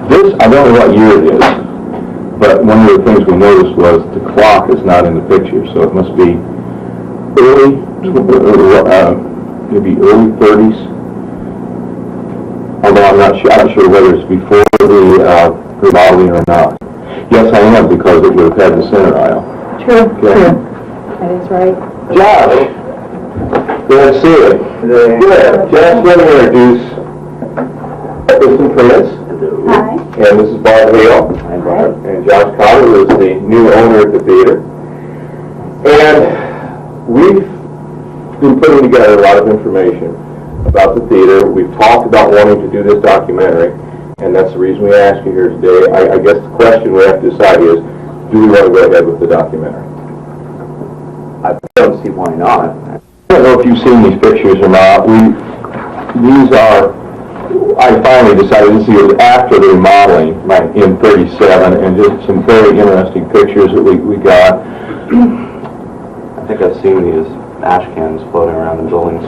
This, I don't know what year it is, but one of the things we noticed was the clock is not in the picture, so it must be early, maybe early 30s. Although I'm not sure whether it's before the remodeling or not. Yes, I am, because it would have had the center aisle. True, Okay. true. That is right. Josh, good to see you. Good. Josh, let me introduce Hoopeston Prince. Hi. And this is Barb Hale. Hi, Barb. And Josh Cotter is the new owner of the theater. And we've been putting together a lot of information about the theater. We've talked about wanting to do this documentary, and that's the reason we asked you here today. I guess the question we have to decide is, do we want to go ahead with the documentary? I don't see why not. I don't know if you've seen these pictures or not. These are, I finally decided to see it after the remodeling in 37, and just some very interesting pictures that we got. I think I've seen these ash cans floating around the building.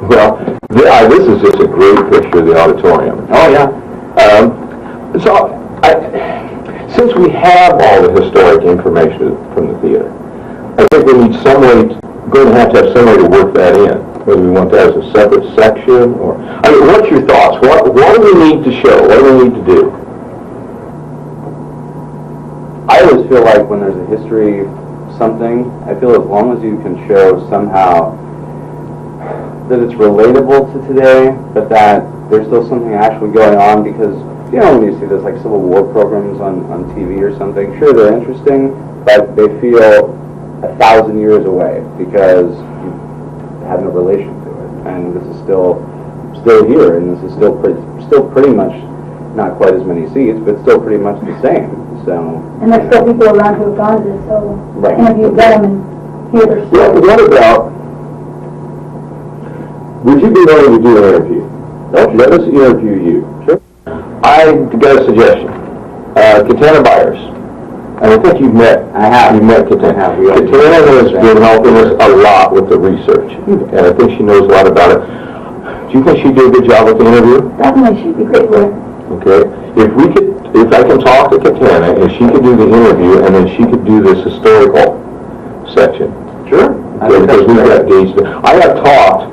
Well, this is just a great picture of the auditorium. Oh, yeah. Since we have all the historic information from the theater, I think we need some way, going to have some way to work that in. Whether we want that as a separate section, or, I mean, what's your thoughts? What do we need to show? What do we need to do? I always feel like when there's a history something, I feel as long as you can show somehow that it's relatable to today, but that there's still something actually going on, because, you know, when you see those like Civil War programs on TV or something, sure, they're interesting, but they feel 1,000 years away because you have no relation to it. And this is still here, and this is still pretty much, not quite as many seats, but still pretty much the same. So. And there's still people around who have gone to this, so right. Interview them and hear their stories. What about, would you be willing to do an interview? Let us interview you. Sure. I got a suggestion. Katana Byers. I think you've met. I have. You've met Katana. Katana has been helping us a lot with the research, and I think she knows a lot about it. Do you think she'd do a good job with the interview? Definitely, she'd be great with it. Okay. If I can talk to Katana, and she could do the interview, and then she could do this historical section. Sure. Okay, because we've got dates. I have talked.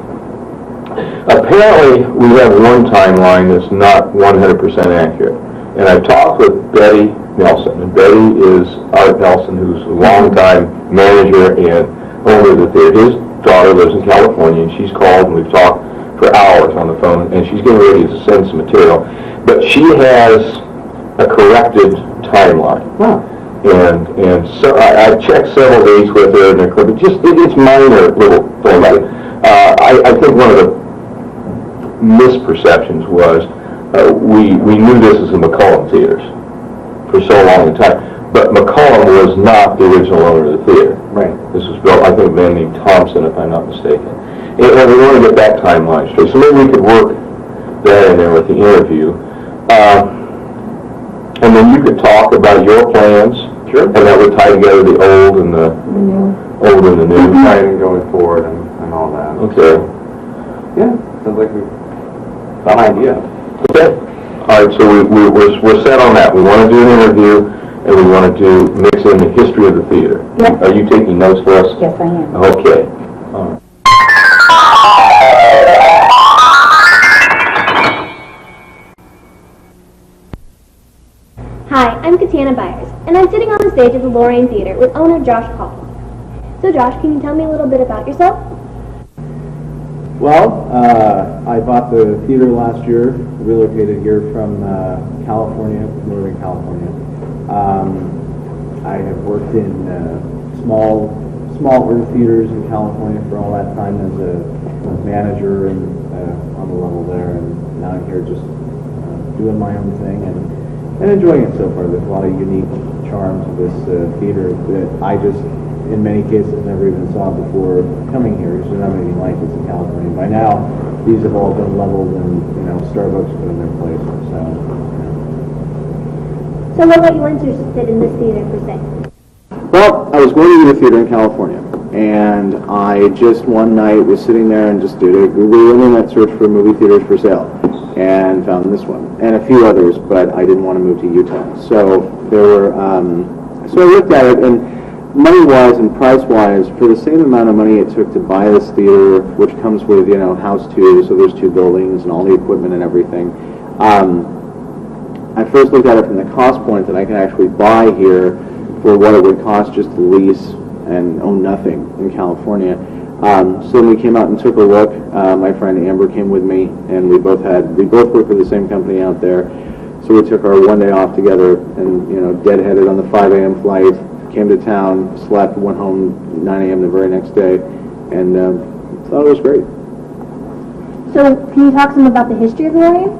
Apparently, we have one timeline that's not 100% accurate. And I've talked with Betty Nelson. And Betty is Art Nelson, who's a longtime manager and owner of the theater. His daughter lives in California, and she's called, and we've talked for hours on the phone, and she's getting ready to send some material. But she has a corrected timeline. Wow. And so I checked several dates with her, and it's minor little things. I think one of the misperceptions was we knew this as the McCullum theaters for so long a time, but McCullum was not the original owner of the theater. Right. This was built, I think, a man named Thompson, if I'm not mistaken. And we want to get that timeline straight, so maybe we could work that in there with the interview. And then you could talk about your plans. Sure. And that would tie together the old and the old and the new. Planning going forward and all that. Okay. Yeah, sounds like we've got an idea. Okay. All right, so we're set on that. We want to do an interview, and we want to mix in the history of the theater. Yes. Are you taking notes for us? Yes, I am. Okay. All right. Hi, I'm Katana Byers, and I'm sitting on the stage of the Lorraine Theater with owner Josh Coughlin. So Josh, can you tell me a little bit about yourself? Well, I bought the theater last year, relocated here from California, Northern California. I have worked in smaller theaters in California for all that time as a manager and on the level there, and now I'm here just doing my own thing and enjoying it so far. There's a lot of unique charms of this theater that I just, in many cases, never even saw before coming here. There's not anything like this in California. By now, these have all been leveled and, Starbucks put in their place. So what got you interested in this theater per se? Well, I was going to do the theater in California, and I just one night was sitting there and just did a Google internet search for movie theaters for sale. and found this one, and a few others, but I didn't want to move to Utah. So there were, so I looked at it, and money-wise and price-wise, for the same amount of money it took to buy this theater, which comes with, you know, house two, so there's two buildings and all the equipment and everything. I first looked at it from the cost point that I could actually buy here for what it would cost just to lease and own nothing in California. So then we came out and took a look. My friend Amber came with me, and we both worked for the same company out there. So we took our one day off together, and you know, deadheaded on the 5 a.m. flight. Came to town, slept, went home 9 a.m. the very next day, and thought it was great. So, can you talk some about the history of Lorraine?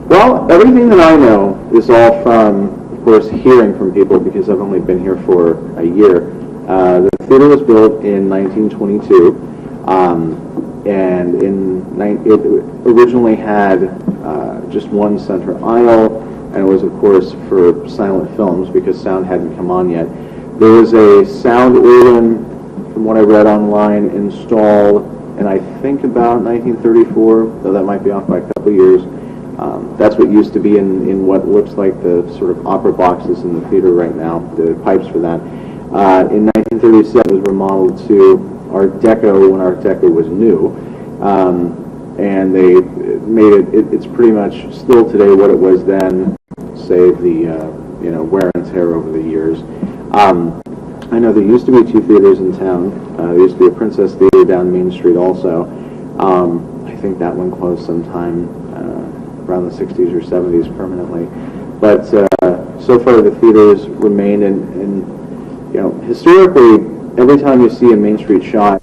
Well, everything that I know is all from, of course, hearing from people, because I've only been here for a year. The theater was built in 1922, and it originally had just one center aisle, and it was, of course, for silent films because sound hadn't come on yet. There was a sound organ, from what I read online, installed in I think about 1934, though that might be off by a couple of years. That's what used to be in what looks like the sort of opera boxes in the theater right now, the pipes for that. In 1937, it was remodeled to Art Deco when Art Deco was new, and they made it's pretty much still today what it was then, save the you know, wear and tear over the years. I know there used to be two theaters in town. There used to be a Princess Theater down Main Street also. I think that one closed sometime around the 60s or 70s permanently. But so far the theaters remained, and you know, historically, every time you see a Main Street shot,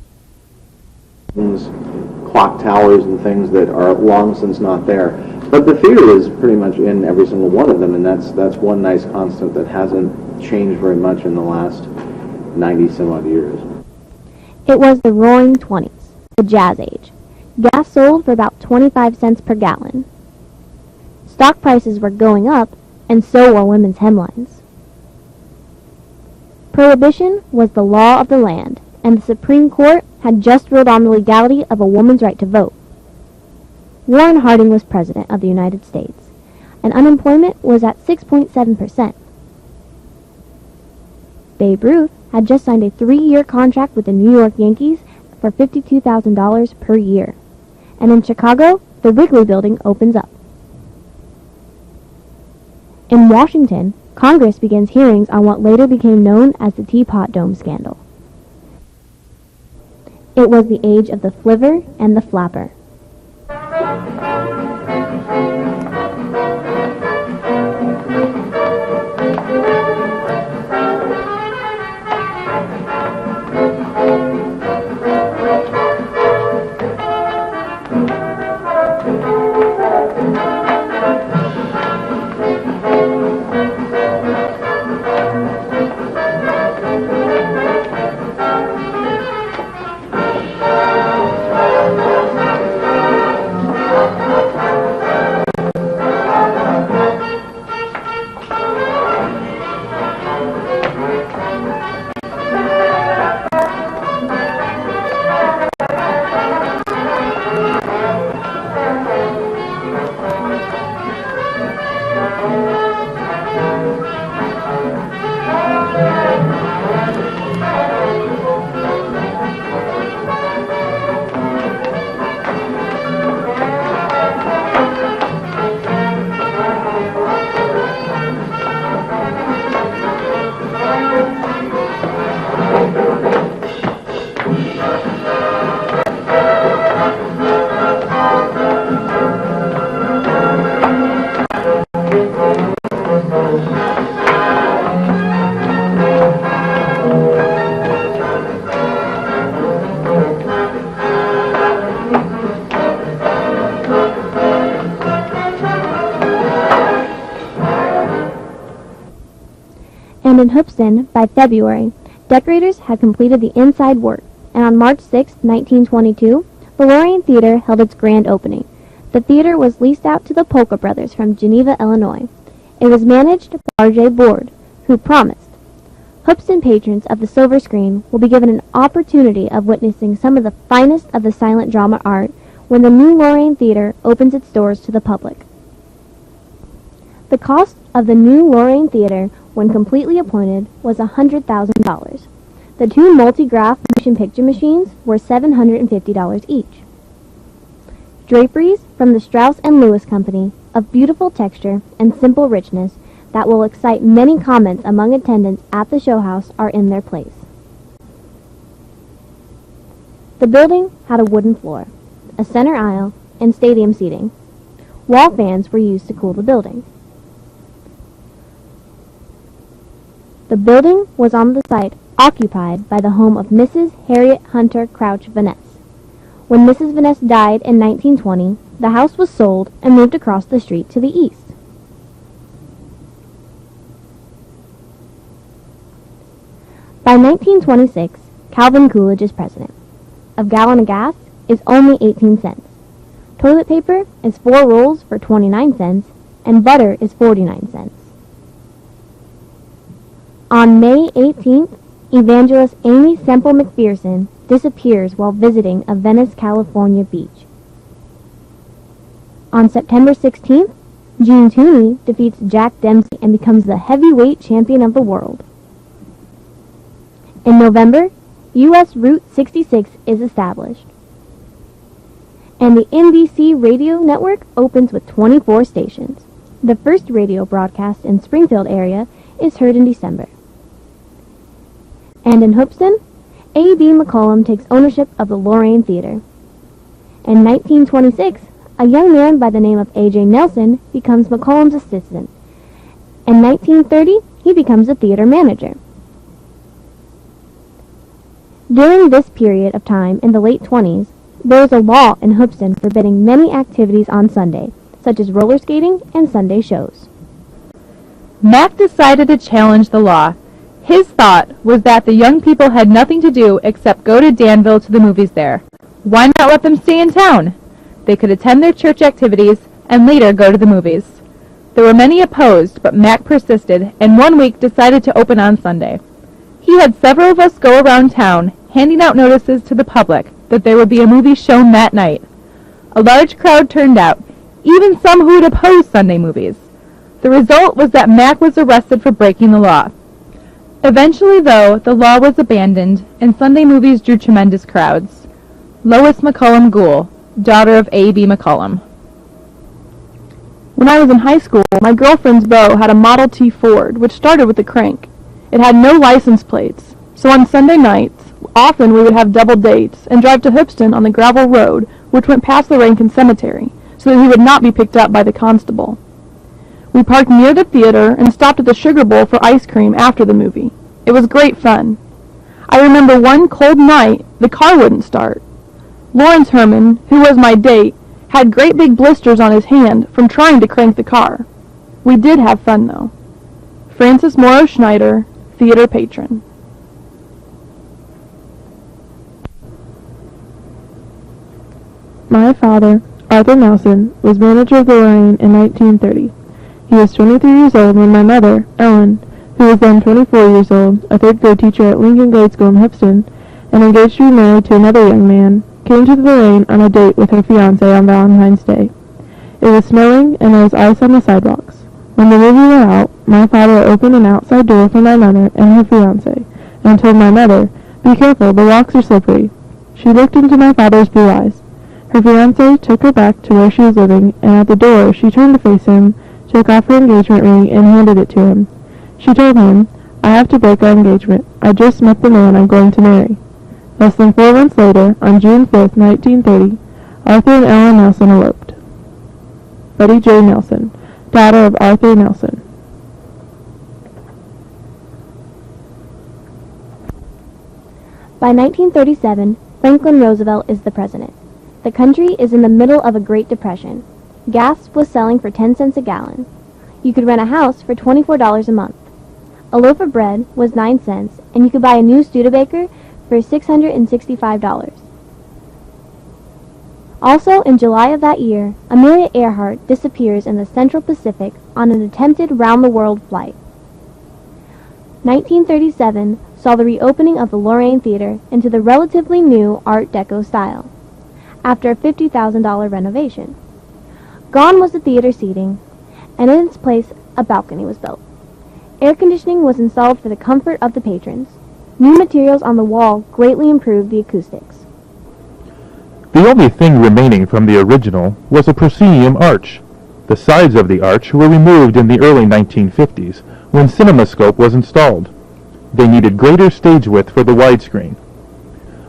clock towers and things that are long since not there. But the theater is pretty much in every single one of them, and that's one nice constant that hasn't changed very much in the last 90 some odd years. It was the Roaring 20s, the Jazz Age. Gas sold for about 25 cents per gallon. Stock prices were going up, and so were women's hemlines. Prohibition was the law of the land, and the Supreme Court had just ruled on the legality of a woman's right to vote. Warren Harding was President of the United States, and unemployment was at 6.7%. Babe Ruth had just signed a 3-year contract with the New York Yankees for $52,000 per year. And in Chicago, the Wrigley Building opens up. In Washington, Congress begins hearings on what later became known as the Teapot Dome scandal. It was the age of the flivver and the flapper. And in Hoopeston, by February, decorators had completed the inside work, and on March 6, 1922, the Lorraine Theater held its grand opening. The theater was leased out to the Polka Brothers from Geneva, Illinois. It was managed by R.J. Board, who promised, Hoopeston patrons of the silver screen will be given an opportunity of witnessing some of the finest of the silent drama art when the new Lorraine Theater opens its doors to the public. The cost of the new Lorraine Theater, when completely appointed, was $100,000. The two multi-graph motion picture machines were $750 each. Draperies from the Strauss & Lewis Company, of beautiful texture and simple richness that will excite many comments among attendants at the show house, are in their place. The building had a wooden floor, a center aisle, and stadium seating. Wall fans were used to cool the building. The building was on the site occupied by the home of Mrs. Harriet Hunter Crouch Vaness. When Mrs. Vaness died in 1920, the house was sold and moved across the street to the east. By 1926, Calvin Coolidge is president. A gallon of gas is only 18 cents. Toilet paper is 4 rolls for 29 cents, and butter is 49 cents. On May 18th, evangelist Amy Semple McPherson disappears while visiting a Venice, California beach. On September 16th, Gene Tooney defeats Jack Dempsey and becomes the heavyweight champion of the world. In November, U.S. Route 66 is established, and the NBC radio network opens with 24 stations. The first radio broadcast in Springfield area is heard in December. And in Hoopeston, A.B. McCollum takes ownership of the Lorraine Theater. In 1926, a young man by the name of A.J. Nelson becomes McCollum's assistant. In 1930, he becomes a theater manager. During this period of time in the late 20s, there was a law in Hoopeston forbidding many activities on Sunday, such as roller skating and Sunday shows. Mac decided to challenge the law. His thought was that the young people had nothing to do except go to Danville to the movies there. Why not let them stay in town? They could attend their church activities and later go to the movies. There were many opposed, but Mac persisted and one week decided to open on Sunday. He had several of us go around town, handing out notices to the public that there would be a movie shown that night. A large crowd turned out, even some who had opposed Sunday movies. The result was that Mac was arrested for breaking the law. Eventually, though, the law was abandoned, and Sunday movies drew tremendous crowds. Lois McCullum Gould, daughter of A.B. McCullum. When I was in high school, my girlfriend's beau had a Model T Ford, which started with a crank. It had no license plates, so on Sunday nights, often we would have double dates and drive to Hoopeston on the gravel road, which went past the Rankin Cemetery, so that he would not be picked up by the constable. We parked near the theater and stopped at the Sugar Bowl for ice cream after the movie. It was great fun. I remember one cold night, the car wouldn't start. Lawrence Herman, who was my date, had great big blisters on his hand from trying to crank the car. We did have fun, though. Francis Morrow Schneider, theater patron. My father, Arthur Nelson, was manager of the Lorraine in 1930. He was 23 years old when my mother, Ellen, who was then 24 years old, a third-grade teacher at Lincoln Grade School in Hoopeston, and engaged to be married to another young man, came to the Lorraine on a date with her fiancé on Valentine's Day. It was snowing, and there was ice on the sidewalks. When the movie went out, my father opened an outside door for my mother and her fiancé, and told my mother, "Be careful, the walks are slippery." She looked into my father's blue eyes. Her fiancé took her back to where she was living, and at the door she turned to face him, took off her engagement ring, and handed it to him. She told him, "I have to break our engagement. I just met the man I'm going to marry." Less than 4 months later, on June 5th, 1930, Arthur and Ellen Nelson eloped. Betty J. Nelson, daughter of Arthur Nelson. By 1937, Franklin Roosevelt is the president. The country is in the middle of a Great Depression. Gas was selling for 10 cents a gallon. You could rent a house for $24 a month. A loaf of bread was 9 cents, and you could buy a new Studebaker for $665. Also, in July of that year, Amelia Earhart disappears in the Central Pacific on an attempted round-the-world flight. 1937 saw the reopening of the Lorraine Theater into the relatively new Art Deco style. after a $50,000 renovation. Gone was the theater seating, and in its place a balcony was built. Air conditioning was installed for the comfort of the patrons. New materials on the wall greatly improved the acoustics. The only thing remaining from the original was a proscenium arch. The sides of the arch were removed in the early 1950s when CinemaScope was installed. They needed greater stage width for the widescreen.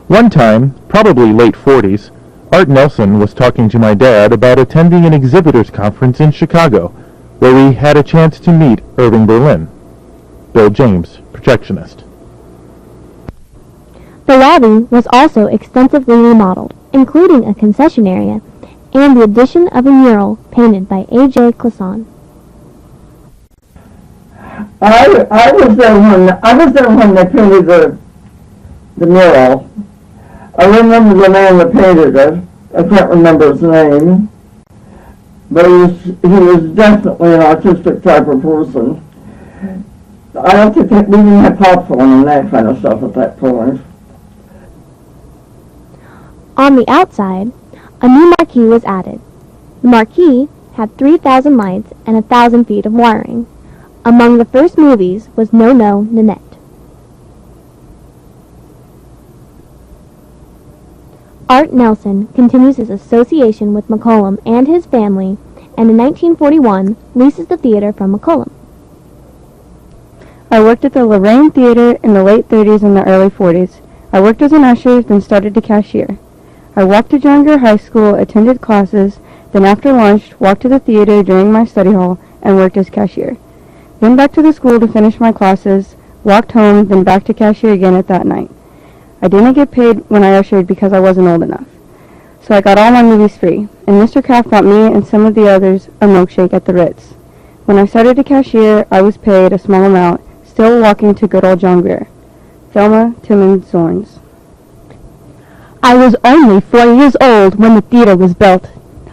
One time, probably late 40s, Art Nelson was talking to my dad about attending an exhibitors conference in Chicago, where we had a chance to meet Irving Berlin. Bill James, projectionist. The lobby was also extensively remodeled, including a concession area and the addition of a mural painted by A.J. Clisson. I was there when they painted the mural. I remember the man that painted it. I can't remember his name, but he was definitely an artistic type of person. I don't think we didn't have popcorn and that kind of stuff at that point. On the outside, a new marquee was added. The marquee had 3,000 lights and 1,000 feet of wiring. Among the first movies was No No Nanette. Art Nelson continues his association with McCollum and his family, and in 1941 leases the theater from McCollum. I worked at the Lorraine Theater in the late 30s and the early 40s. I worked as an usher, then started to cashier. I walked to John Grier High School, attended classes, then after lunch, walked to the theater during my study hall, and worked as cashier. Then back to the school to finish my classes, walked home, then back to cashier again at that night. I didn't get paid when I ushered because I wasn't old enough. So I got all my movies free, and Mr. Kraft bought me and some of the others a milkshake at the Ritz. When I started to cashier, I was paid a small amount, still walking to good old John Grier. Thelma Timmons Zorns. I was only 4 years old when the theater was built.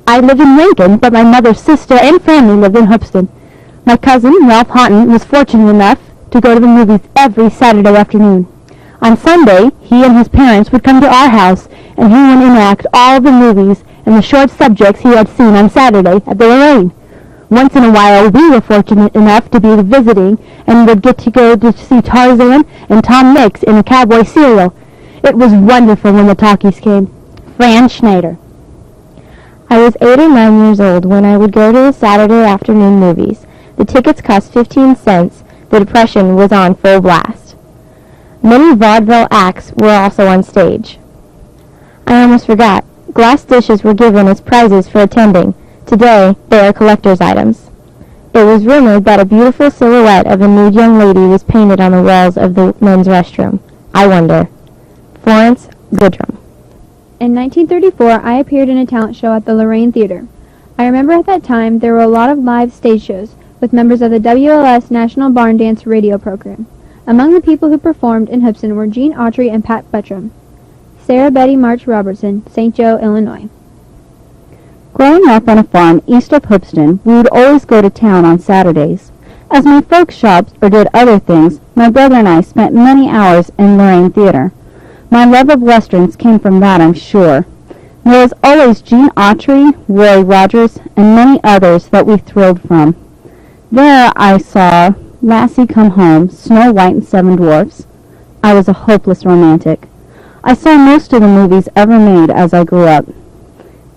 I lived in Lincoln, but my mother's sister and family lived in Hoopeston. My cousin, Ralph Houghton, was fortunate enough to go to the movies every Saturday afternoon. On Sunday, he and his parents would come to our house, and he would enact all the movies and the short subjects he had seen on Saturday at the Lorraine. Once in a while, we were fortunate enough to be visiting and would get to go to see Tarzan and Tom Mix in a cowboy serial. It was wonderful when the talkies came. Fran Schneider. I was 8 or 9 years old when I would go to the Saturday afternoon movies. The tickets cost 15 cents. The Depression was on full blast. Many vaudeville acts were also on stage. I almost forgot. Glass dishes were given as prizes for attending. Today, they are collector's items. It was rumored that a beautiful silhouette of a nude young lady was painted on the walls of the men's restroom. I wonder. Florence Goodrum. In 1934, I appeared in a talent show at the Lorraine Theater. I remember at that time there were a lot of live stage shows with members of the WLS National Barn Dance radio program. Among the people who performed in Hoopeston were Gene Autry and Pat Buttram. Sarah Betty March Robertson, St. Joe, Illinois. Growing up on a farm east of Hoopeston, we would always go to town on Saturdays. As my folks shopped or did other things, my brother and I spent many hours in Lorraine Theater. My love of westerns came from that, I'm sure. There was always Gene Autry, Roy Rogers, and many others that we thrilled from. There I saw Lassie Come Home, Snow White and Seven Dwarfs. I was a hopeless romantic. I saw most of the movies ever made as I grew up.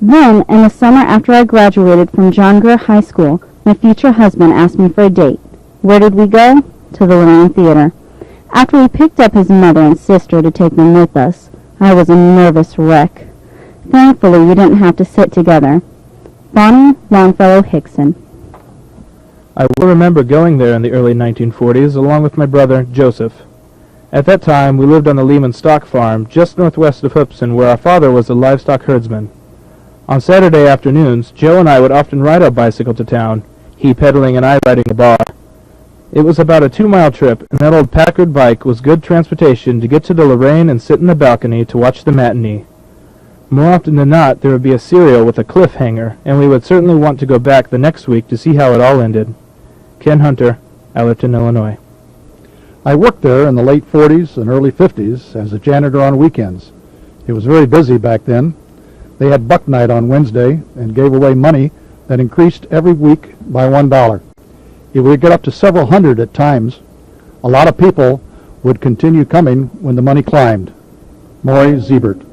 Then, in the summer after I graduated from John Grier High School, my future husband asked me for a date. Where did we go? To the Lorraine Theater. After we picked up his mother and sister to take them with us, I was a nervous wreck. Thankfully, we didn't have to sit together. Bonnie Longfellow Hickson. I will remember going there in the early 1940s along with my brother, Joseph. At that time, we lived on the Lehman Stock Farm just northwest of Hoopeston, where our father was a livestock herdsman. On Saturday afternoons, Joe and I would often ride our bicycle to town, he pedaling and I riding the bar. It was about a 2-mile trip, and that old Packard bike was good transportation to get to the Lorraine and sit in the balcony to watch the matinee. More often than not, there would be a serial with a cliffhanger, and we would certainly want to go back the next week to see how it all ended. Ken Hunter, Allerton, Illinois. I worked there in the late 40s and early 50s as a janitor on weekends. It was very busy back then. They had Buck Night on Wednesday and gave away money that increased every week by $1. It would get up to several hundred at times. A lot of people would continue coming when the money climbed. Maury Ziebert.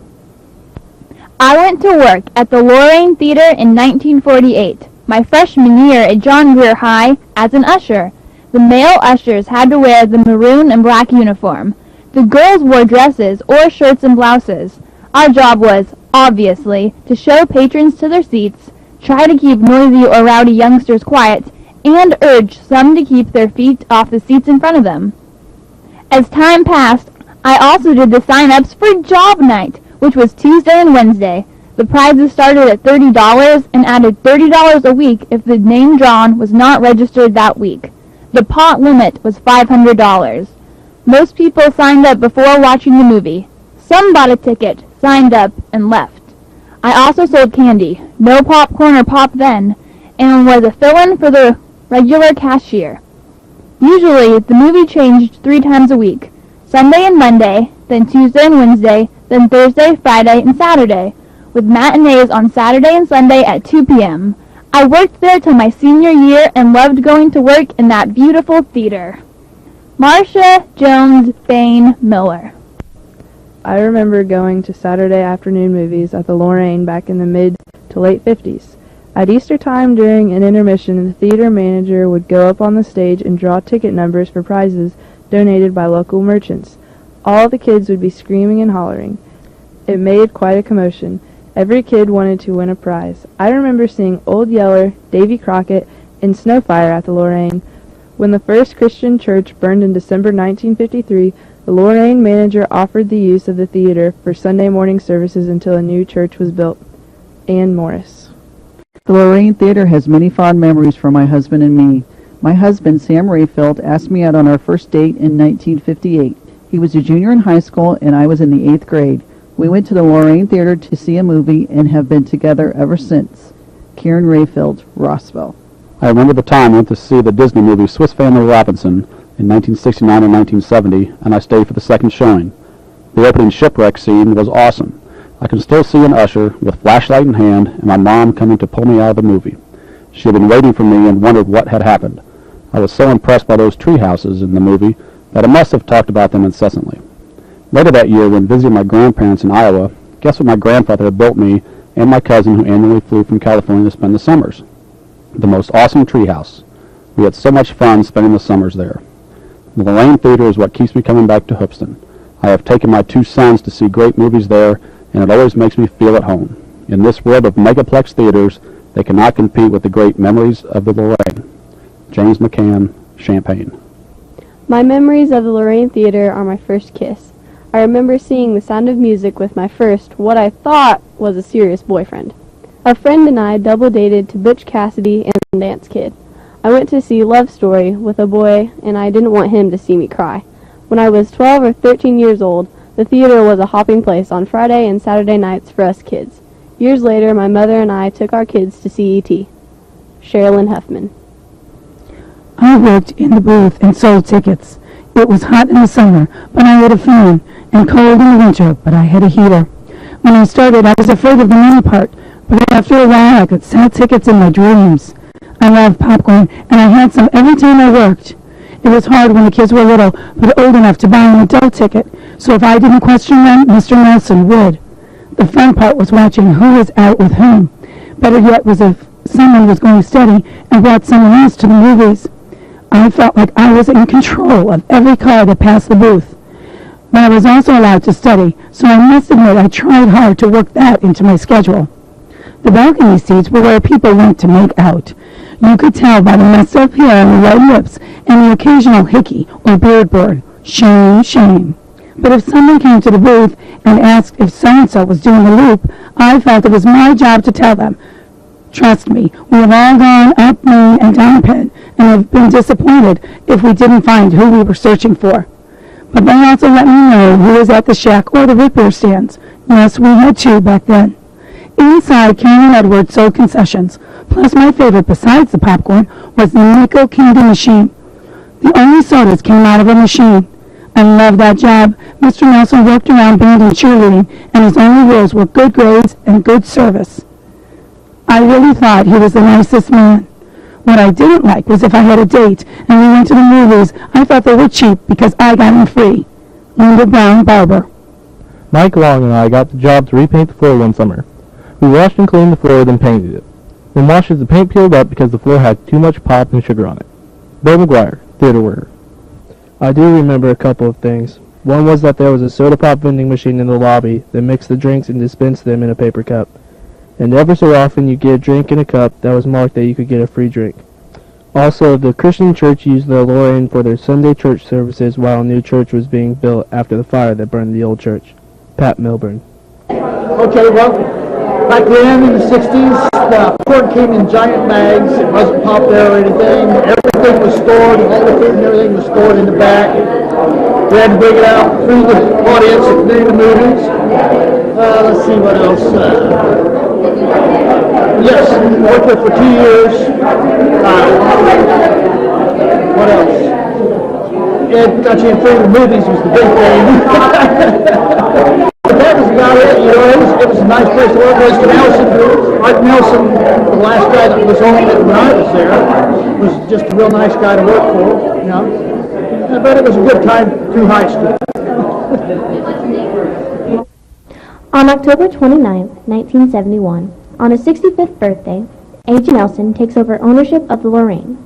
I went to work at the Lorraine Theater in 1948, my freshman year at John Grier High, as an usher. The male ushers had to wear the maroon and black uniform. The girls wore dresses or shirts and blouses. Our job was, obviously, to show patrons to their seats, try to keep noisy or rowdy youngsters quiet, and urge some to keep their feet off the seats in front of them. As time passed, I also did the sign-ups for Job Night, which was Tuesday and Wednesday. The prizes started at $30 and added $30 a week if the name drawn was not registered that week. The pot limit was $500. Most people signed up before watching the movie. Some bought a ticket, signed up, and left. I also sold candy, no popcorn or pop then, and was a fill-in for the regular cashier. Usually, the movie changed 3 times a week, Sunday and Monday, then Tuesday and Wednesday, then Thursday, Friday, and Saturday, with matinees on Saturday and Sunday at 2 p.m. I worked there till my senior year and loved going to work in that beautiful theater. Marcia Jones Bain Miller. I remember going to Saturday afternoon movies at the Lorraine back in the mid to late 50s. At Easter time during an intermission, the theater manager would go up on the stage and draw ticket numbers for prizes donated by local merchants. All the kids would be screaming and hollering. It made quite a commotion. Every kid wanted to win a prize. I remember seeing Old Yeller, Davy Crockett, and Snowfire at the Lorraine. When the first Christian church burned in December 1953, the Lorraine manager offered the use of the theater for Sunday morning services until a new church was built. Ann Morris. The Lorraine Theater has many fond memories for my husband and me. My husband, Sam Rayfield, asked me out on our first date in 1958. He was a junior in high school and I was in the 8th grade. We went to the Lorraine Theater to see a movie and have been together ever since. Karen Rayfield, Rossville. I remember the time I went to see the Disney movie Swiss Family Robinson in 1969 and 1970, and I stayed for the second showing. The opening shipwreck scene was awesome. I can still see an usher with flashlight in hand and my mom coming to pull me out of the movie. She had been waiting for me and wondered what had happened. I was so impressed by those tree houses in the movie that I must have talked about them incessantly. Later that year, when visiting my grandparents in Iowa, guess what my grandfather had built me and my cousin who annually flew from California to spend the summers? The most awesome tree house. We had so much fun spending the summers there. The Lorraine Theater is what keeps me coming back to Hoopeston. I have taken my 2 sons to see great movies there, and it always makes me feel at home. In this world of megaplex theaters, they cannot compete with the great memories of the Lorraine. James McCann, Champaign. My memories of the Lorraine Theater are my first kiss. I remember seeing The Sound of Music with my first, what I thought was a serious boyfriend. A friend and I double dated to Butch Cassidy and Dance Kid. I went to see Love Story with a boy, and I didn't want him to see me cry. When I was 12 or 13 years old, the theater was a hopping place on Friday and Saturday nights for us kids. Years later, my mother and I took our kids to see E.T. Sherilyn Huffman. I worked in the booth and sold tickets. It was hot in the summer, but I had a fan, and cold in the winter, but I had a heater. When I started, I was afraid of the money part, but after a while I could sell tickets in my dreams. I loved popcorn, and I had some every time I worked. It was hard when the kids were little, but old enough to buy an adult ticket, so if I didn't question them, Mr. Nelson would. The fun part was watching who was out with whom. Better yet was if someone was going steady and brought someone else to the movies. I felt like I was in control of every car that passed the booth. But I was also allowed to study, so I must admit I tried hard to work that into my schedule. The balcony seats were where people went to make out. You could tell by the messed up hair and the red lips and the occasional hickey or beard board. Shame, shame. But if someone came to the booth and asked if so-and-so was doing a loop, I felt it was my job to tell them. Trust me, we have all gone up Main and down Penn and have been disappointed if we didn't find who we were searching for. But they also let me know who was at the shack or the root beer stands. Yes, we had 2 back then. Inside, Karen and Edward sold concessions. Plus, my favorite besides the popcorn was the nickel candy machine. The only sodas came out of a machine. I love that job. Mr. Nelson worked around band and cheerleading, and his only rules were good grades and good service. I really thought he was the nicest man. What I didn't like was if I had a date and we went to the movies, I thought they were cheap because I got them free. Linda Brown Barber. Mike Long and I got the job to repaint the floor one summer. We washed and cleaned the floor, then painted it. Then washed as the paint peeled up because the floor had too much pop and sugar on it. Bill McGuire, theater worker. I do remember a couple of things. One was that there was a soda pop vending machine in the lobby that mixed the drinks and dispensed them in a paper cup. And ever so often you'd get a drink in a cup that was marked that you could get a free drink. Also, the Christian church used the Lorraine for their Sunday church services while a new church was being built after the fire that burned the old church. Pat Milburn. Okay, well, back then in the 60s, the corn came in giant bags. It wasn't popped there or anything. Everything was stored, all the food and everything was stored in the back. We had to bring it out through the audience during the movies. Let's see what else. Yes, worked there for 2 years. What else? It got you in front of the movies was the big thing. But that was about it. You know, it was a nice place to work. Mr. Nelson, Art Nelson, the last guy that was on it when I was there, was just a real nice guy to work for. You know, but it was a good time through high school. On October 29, 1971, on his 65th birthday, A.G. Nelson takes over ownership of the Lorraine.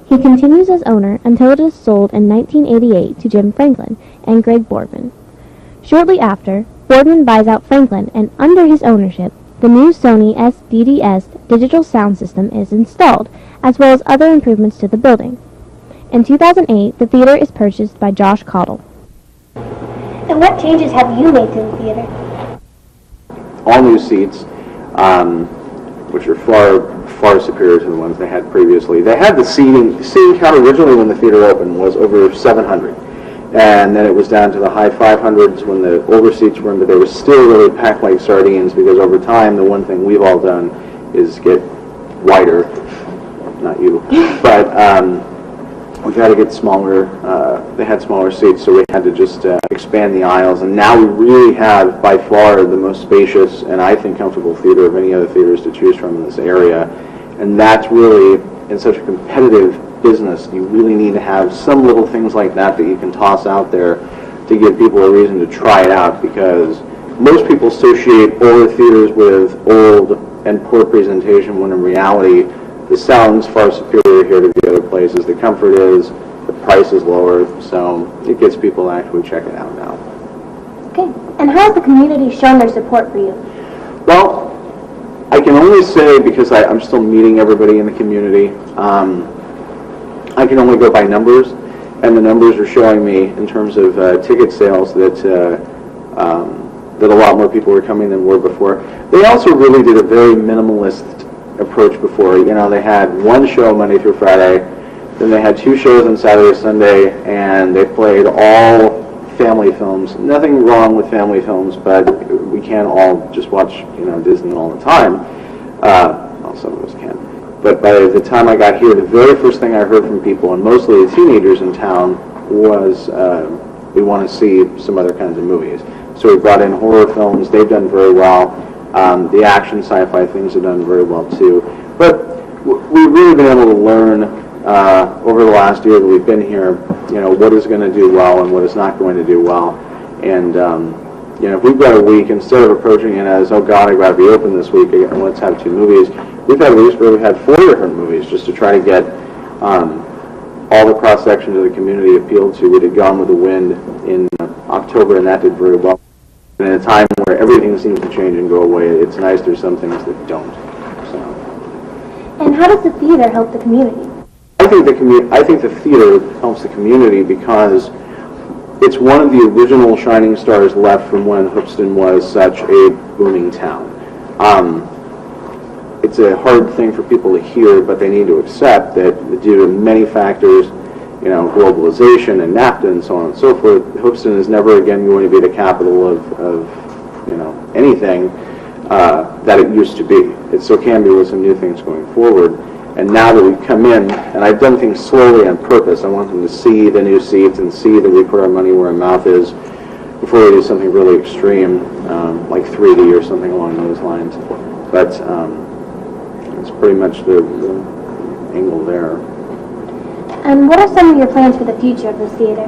He continues as owner until it is sold in 1988 to Jim Franklin and Greg Boardman. Shortly after, Boardman buys out Franklin, and under his ownership, the new Sony SDDS digital sound system is installed, as well as other improvements to the building. In 2008, the theater is purchased by Josh Cottle. And what changes have you made to the theater? All new seats, which are far superior to the ones they had previously. They had the seating count originally when the theater opened was over 700. And then it was down to the high 500s when the older seats were in, but they were still really packed like sardines because over time the one thing we've all done is get wider. Not you. But we've got to get smaller. They had smaller seats, so we had to just expand the aisles. And now we really have by far the most spacious and I think comfortable theater of any other theaters to choose from in this area. And that's really, in such a competitive business, you really need to have some little things like that that you can toss out there to give people a reason to try it out, because most people associate older theaters with old and poor presentation when in reality the sound's far superior here to the other places. The comfort is, the price is lower, so it gets people to actually check it out now. Okay, and how has the community shown their support for you? Well, I can only say, because I'm still meeting everybody in the community, I can only go by numbers, and the numbers are showing me in terms of ticket sales that that a lot more people were coming than were before. They also really did a very minimalist approach before. You know, they had one show Monday through Friday, then they had 2 shows on Saturday, Sunday, and they played all family films. Nothing wrong with family films, but we can't all just watch, you know, Disney all the time. Well, some of us can. But by the time I got here, the very first thing I heard from people, and mostly the teenagers in town, was we want to see some other kinds of movies. So we brought in horror films. They've done very well. The action sci-fi things have done very well too. But we've really been able to learn over the last year that we've been here, you know, what is going to do well and what is not going to do well. And you know, if we've got a week, instead of approaching it as, oh God, I've got to be open this week, and let's have 2 movies, we've had weeks where we've had 4 different movies just to try to get all the cross-sections of the community appealed to. We did Gone with the Wind in October, and that did very well. And at a time where everything seems to change and go away, it's nice there's some things that don't. So. And how does the theater help the community? I think the theater helps the community because it's one of the original shining stars left from when Hoopeston was such a booming town. It's a hard thing for people to hear, but they need to accept that due to many factors, you know, globalization and NAFTA and so on and so forth, Hoopeston is never again going to be the capital of you know, anything that it used to be. It still can be with some new things going forward. And now that we've come in, and I've done things slowly on purpose, I want them to see the new seats and see that we put our money where our mouth is before we do something really extreme, like 3D or something along those lines. But it's pretty much the angle there. And what are some of your plans for the future of this theater?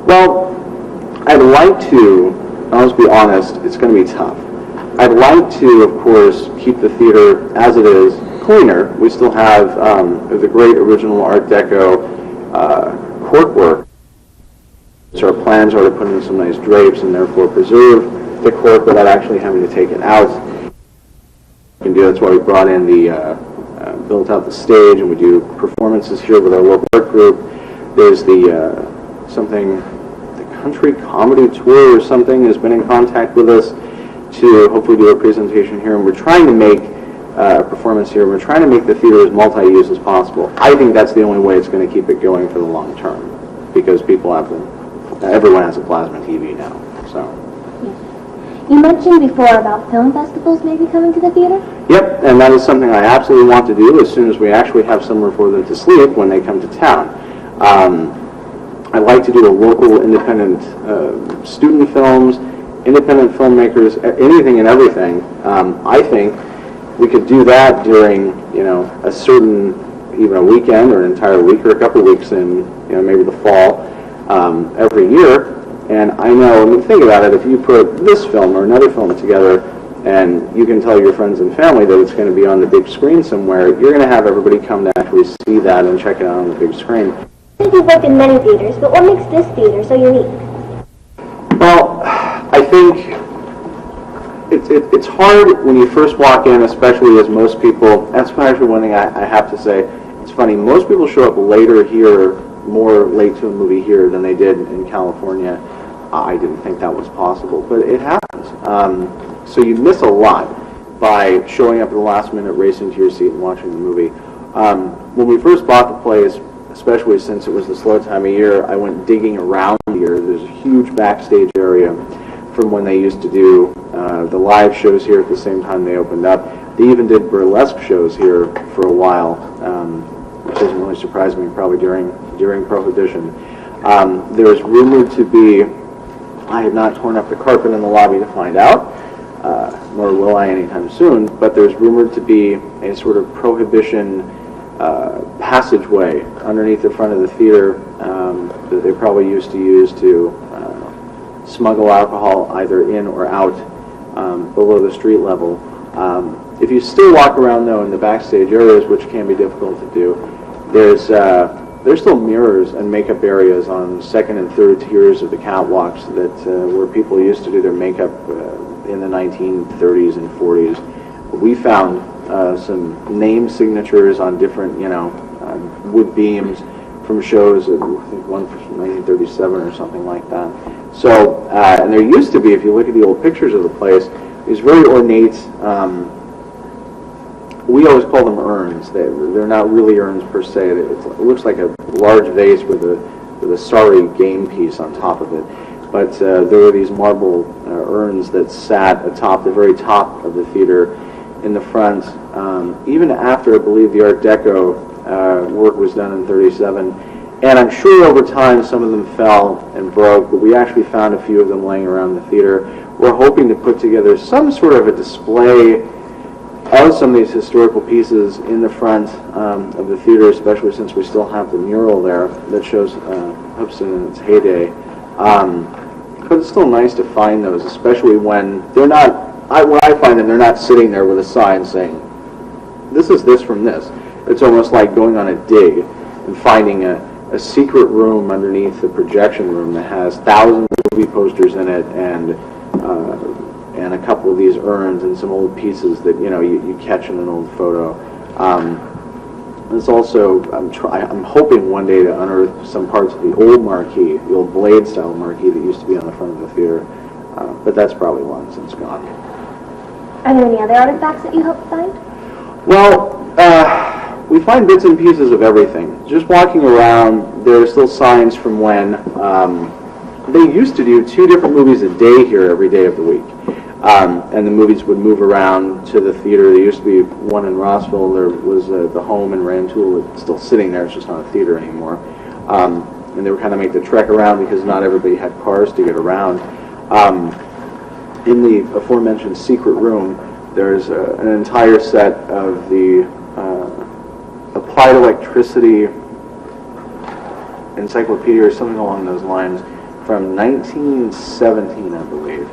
Well, I'd like to, I'll just be honest, it's going to be tough. I'd like to, of course, keep the theater as it is, cleaner. We still have the great original Art Deco cork work. So our plans are to put in some nice drapes and therefore preserve the cork without actually having to take it out. We can do, that's why we brought in the, built out the stage, and we do performances here with our local art group. There's the, the Country Comedy Tour or something has been in contact with us to hopefully do a presentation here, and we're trying to make a performance here. We're trying to make the theater as multi-use as possible. I think that's the only way it's going to keep it going for the long term, because people have them. Everyone has a plasma TV now, so. You mentioned before about film festivals maybe coming to the theater? Yep, and that is something I absolutely want to do as soon as we actually have somewhere for them to sleep when they come to town. I'd like to do a local independent student films, independent filmmakers, anything and everything. I think we could do that during, a certain, even a weekend or an entire week or a couple of weeks in, maybe the fall every year. And I know, think about it, if you put this film or another film together and you can tell your friends and family that it's going to be on the big screen somewhere, you're going to have everybody come to actually see that and check it out on the big screen. I think you've worked in many theaters, but what makes this theater so unique? Well, I think it's hard when you first walk in, especially as most people, that's actually one thing I have to say. It's funny, most people show up later here, more late to a movie here than they did in California. I didn't think that was possible, but it happens. So you miss a lot by showing up at the last minute, racing to your seat and watching the movie. When we first bought the place, especially since it was the slow time of year, I went digging around here. There's a huge backstage area from when they used to do the live shows here at the same time they opened up. They even did burlesque shows here for a while, which doesn't really surprise me, probably during Prohibition. There's rumored to be, I have not torn up the carpet in the lobby to find out, nor will I anytime soon, but there's rumored to be a sort of Prohibition passageway underneath the front of the theater that they probably used to use to smuggle alcohol either in or out below the street level. If you still walk around though in the backstage areas, which can be difficult to do, there's still mirrors and makeup areas on second and third tiers of the catwalks that where people used to do their makeup in the 1930s and 40s. We found some name signatures on different, wood beams from shows, I think one from 1937 or something like that. So, and there used to be, if you look at the old pictures of the place, these very ornate, we always call them urns. They're not really urns per se. It looks like a large vase with a sorry game piece on top of it. But there were these marble urns that sat atop the very top of the theater in the front. Even after, I believe, the Art Deco work was done in '37. And I'm sure over time some of them fell and broke, but we actually found a few of them laying around the theater. We're hoping to put together some sort of a display of some of these historical pieces in the front of the theater, especially since we still have the mural there that shows Hoopeston in its heyday. But it's still nice to find those, especially when they're not, when I find them, they're not sitting there with a sign saying, this is this from this. It's almost like going on a dig and finding a secret room underneath the projection room that has thousands of movie posters in it and a couple of these urns and some old pieces that you catch in an old photo. It's also, I'm hoping one day to unearth some parts of the old marquee, the old blade style marquee that used to be on the front of the theater, but that's probably long since gone. Are there any other artifacts that you hope to find? Well, we find bits and pieces of everything. Just walking around, there are still signs from when they used to do 2 different movies a day here every day of the week. And the movies would move around to the theater. There used to be one in Rossville. There was the Home in Rantoul. It's still sitting there. It's just not a theater anymore. And they would kind of make the trek around because not everybody had cars to get around. In the aforementioned secret room, there's an entire set of the applied electricity encyclopedia or something along those lines from 1917, I believe.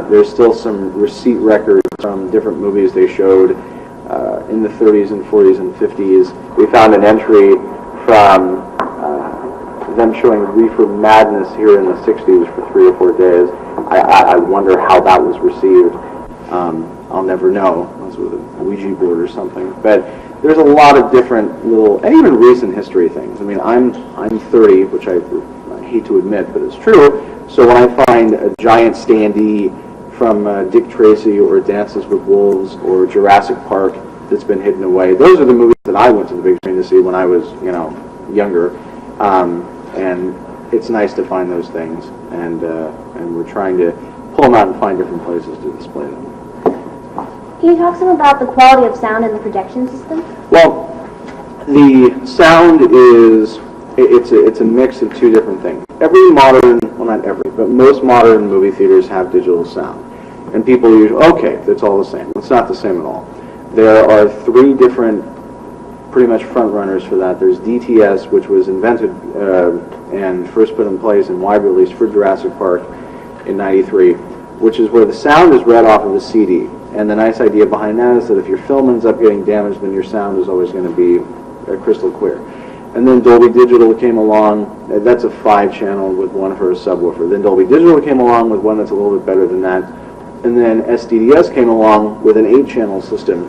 There's still some receipt records from different movies they showed in the 30s and 40s and 50s. We found an entry from them showing Reefer Madness here in the 60s for 3 or 4 days. I wonder how that was received. I'll never know. It was with a Ouija board or something. But there's a lot of different little, and even recent history things. I mean, I'm 30, which I hate to admit, but it's true. So when I find a giant standee from Dick Tracy or Dances with Wolves or Jurassic Park that's been hidden away, those are the movies that I went to the big screen to see when I was, younger. And it's nice to find those things, and we're trying to pull them out and find different places to display them. Can you talk some about the quality of sound in the projection system? Well, the sound is, it's a mix of two different things. Every modern, well not every, but most modern movie theaters have digital sound. And people usually, okay, that's all the same. It's not the same at all. There are 3 different pretty much front runners for that. There's DTS, which was invented and first put in place and wide released for Jurassic Park in '93, which is where the sound is read off of a CD. And the nice idea behind that is that if your film ends up getting damaged, then your sound is always going to be crystal clear. And then Dolby Digital came along. That's a 5-channel with one for a subwoofer. Then Dolby Digital came along with one that's a little bit better than that. And then SDDS came along with an 8-channel system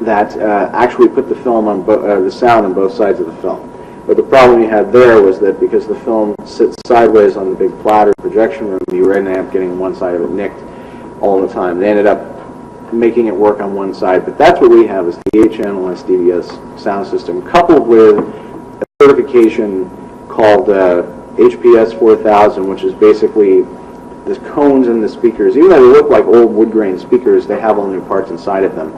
that actually put the film on the sound on both sides of the film. But the problem you had there was that because the film sits sideways on the big platter projection room, you were ending up getting one side of it nicked all the time. They ended up making it work on one side, but that's what we have is the 8-channel SDDS sound system coupled with a certification called HPS 4000, which is basically the cones in the speakers. Even though they look like old wood grain speakers, they have all new parts inside of them.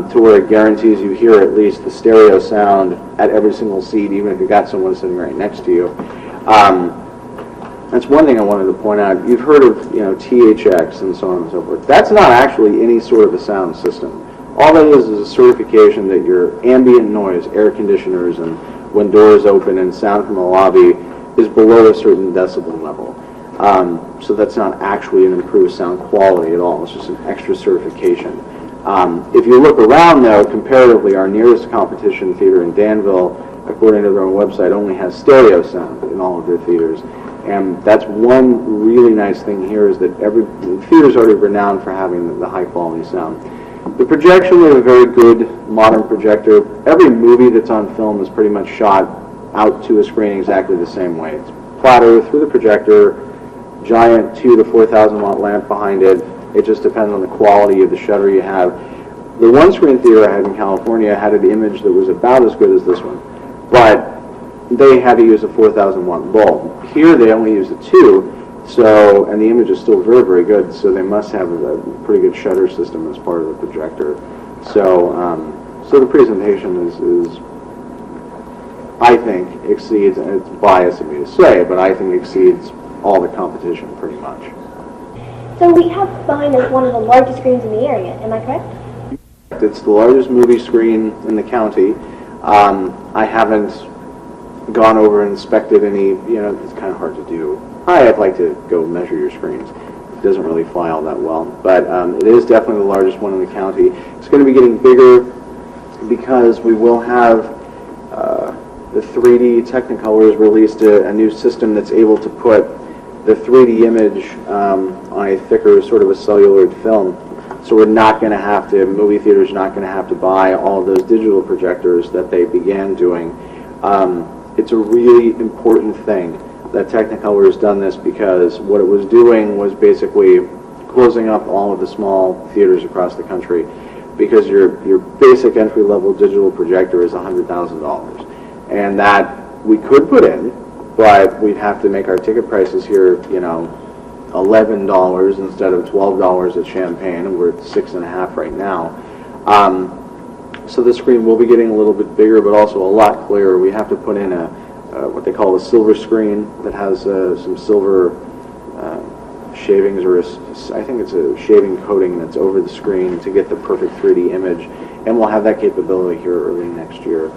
To where it guarantees you hear at least the stereo sound at every single seat, even if you've got someone sitting right next to you. That's one thing I wanted to point out. You've heard of THX and so on and so forth. That's not actually any sort of a sound system. All that is a certification that your ambient noise, air conditioners, and when doors open and sound from the lobby is below a certain decibel level. So that's not actually an improved sound quality at all. It's just an extra certification. If you look around, though, comparatively, our nearest competition theater in Danville, according to their own website, only has stereo sound in all of their theaters. And that's one really nice thing here is that the theater's already renowned for having the high-quality sound. The projection, we have a very good modern projector. Every movie that's on film is pretty much shot out to a screen exactly the same way. It's platter through the projector, giant 2,000 to 4,000 watt lamp behind it. It just depends on the quality of the shutter you have. The one-screen theater I had in California had an image that was about as good as this one, but they had to use a 4,000 watt bulb. Here they only use a 2, so, and the image is still very, very good, so they must have a pretty good shutter system as part of the projector. So, so the presentation is, I think, exceeds, and it's biased of me to say, but I think exceeds all the competition pretty much. So we have behind us one of the largest screens in the area, am I correct? It's the largest movie screen in the county. I haven't gone over and inspected any, it's kind of hard to do. I'd like to go measure your screens. It doesn't really fly all that well, but it is definitely the largest one in the county. It's going to be getting bigger because we will have the 3D Technicolor has released a new system that's able to put the 3D image on a thicker sort of a cellular film. So we're not going to have to, movie theaters are not going to have to buy all of those digital projectors that they began doing. It's a really important thing that Technicolor has done this because what it was doing was basically closing up all of the small theaters across the country because your basic entry-level digital projector is $100,000. And that we could put in, but we'd have to make our ticket prices here, $11 instead of $12 at Champaign, and we're at $6.50 right now. So the screen will be getting a little bit bigger, but also a lot clearer. We have to put in a what they call a silver screen that has some silver shavings, or I think it's a shaving coating that's over the screen to get the perfect 3D image, and we'll have that capability here early next year.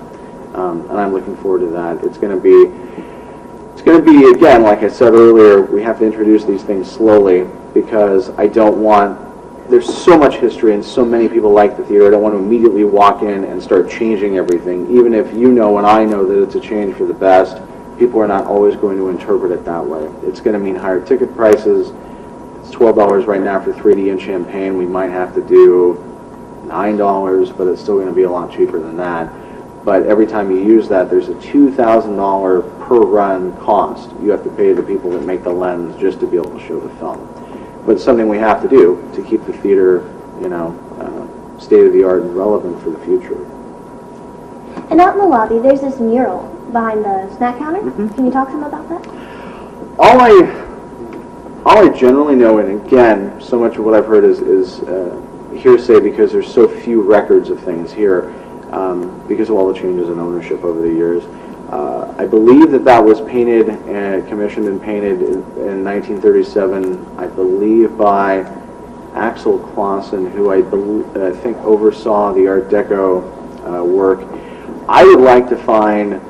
And I'm looking forward to that. It's going to be, again, like I said earlier, we have to introduce these things slowly, because I don't want, there's so much history and so many people like the theater. I don't want to immediately walk in and start changing everything. Even if you know and I know that it's a change for the best, people are not always going to interpret it that way. It's going to mean higher ticket prices. It's $12 right now for 3D in Champaign. We might have to do $9, but it's still going to be a lot cheaper than that. But every time you use that, there's a $2,000 per run cost you have to pay the people that make the lens just to be able to show the film. But it's something we have to do to keep the theater, you know, state of the art and relevant for the future. And out in the lobby, there's this mural behind the snack counter. Can you talk some about that? All I generally know, and again, so much of what I've heard is hearsay, because there's so few records of things here, because of all the changes in ownership over the years. I believe that was painted and commissioned and painted in 1937, I believe, by Axel Clausen, who I think oversaw the Art Deco work. I would like to find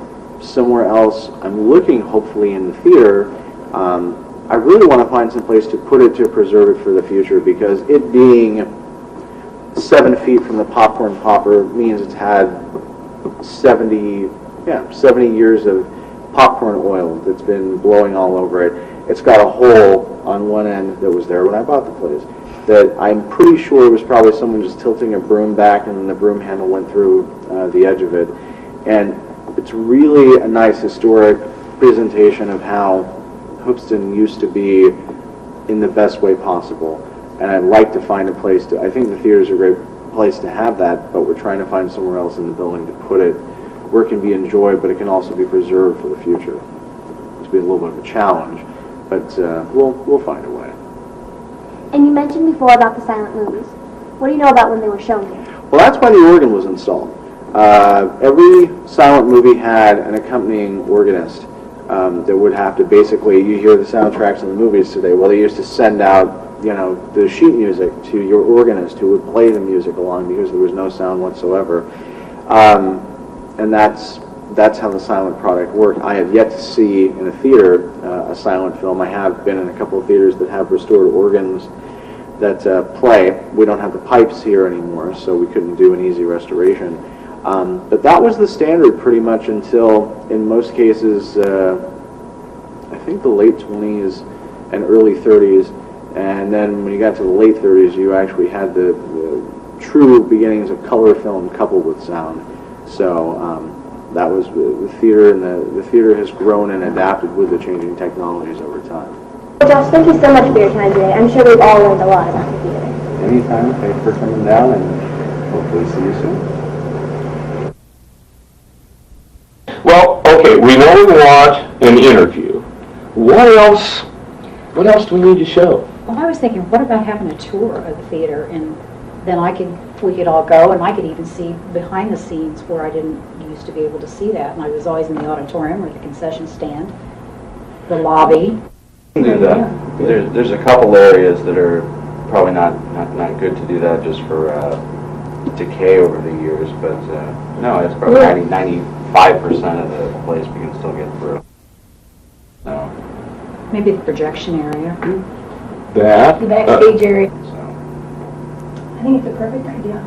somewhere else. I'm looking hopefully in the theater. I really want to find some place to put it to preserve it for the future, because it being 7 feet from the popcorn popper means it's had 70 years of popcorn oil that's been blowing all over it. It's got a hole on one end that was there when I bought the place, that I'm pretty sure was probably someone just tilting a broom back, and then the broom handle went through the edge of it. And it's really a nice historic presentation of how Hoopeston used to be in the best way possible. And I'd like to find a place to, I think the theater's a great place to have that, but we're trying to find somewhere else in the building to put it where it can be enjoyed, but it can also be preserved for the future. It's been a little bit of a challenge, but we'll find a way. And you mentioned before about the silent movies. What do you know about when they were shown here? Well, that's why the organ was installed. Every silent movie had an accompanying organist that would have to basically, you hear the soundtracks in the movies today, well, they used to send out, you know, the sheet music to your organist who would play the music along, because there was no sound whatsoever. And that's how the silent product worked. I have yet to see in a theater a silent film. I have been in a couple of theaters that have restored organs that play. We don't have the pipes here anymore, so we couldn't do an easy restoration. But that was the standard pretty much until, in most cases, I think the late 20s and early 30s. And then when you got to the late 30s, you actually had the true beginnings of color film coupled with sound. So that was the theater, and the theater has grown and adapted with the changing technologies over time. Well, Josh, thank you so much for your time today. I'm sure we've all learned a lot about the theater. Anytime. Thanks for coming down, and hopefully see you soon. Well, okay, we know we want an interview. What else do we need to show? Well, I was thinking, what about having a tour of the theater, and then we could all go, and I could even see behind the scenes where I didn't used to be able to see that, and I was always in the auditorium or the concession stand, the lobby. Do that. There's a couple areas that are probably not good to do that, just for decay over the years, but no, it's probably 95% of the place we can still get through. So. Maybe the projection area. That? The backstage area. I think it's a perfect idea.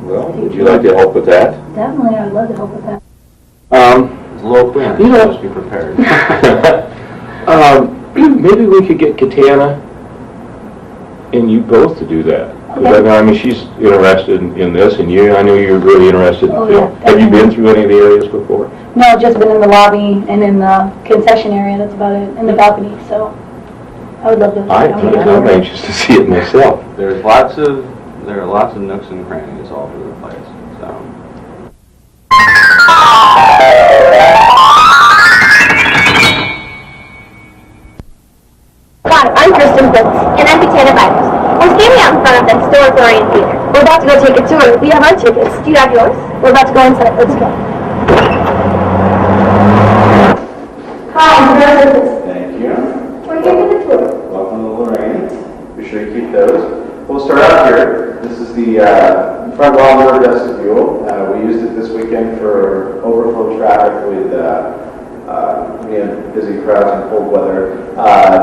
Well, would you like to help with that? Definitely, I would love to help with that. It's low print. You know, just be prepared. Maybe we could get Katana and you both to do that. Okay. I mean, she's interested in this, and I know you're really interested in film. Yeah, Have you been through any of the areas before? No, I've just been in the lobby and in the concession area, that's about it, and the balcony, so I would love to. I'm anxious to see it myself. There are lots of nooks and crannies all over the place. So. Hi, I'm Kristen Lorraine Theater. We're about to go take a tour. We have our tickets. Do you have yours? We're about to go inside. Let's go. Hi, congratulations. Thank you. We're here for the tour. Welcome to Lorraine. Be sure you keep those. We'll start out here. This is the front lobby vestibule. We used it this weekend for overflow traffic with we had busy crowds and cold weather.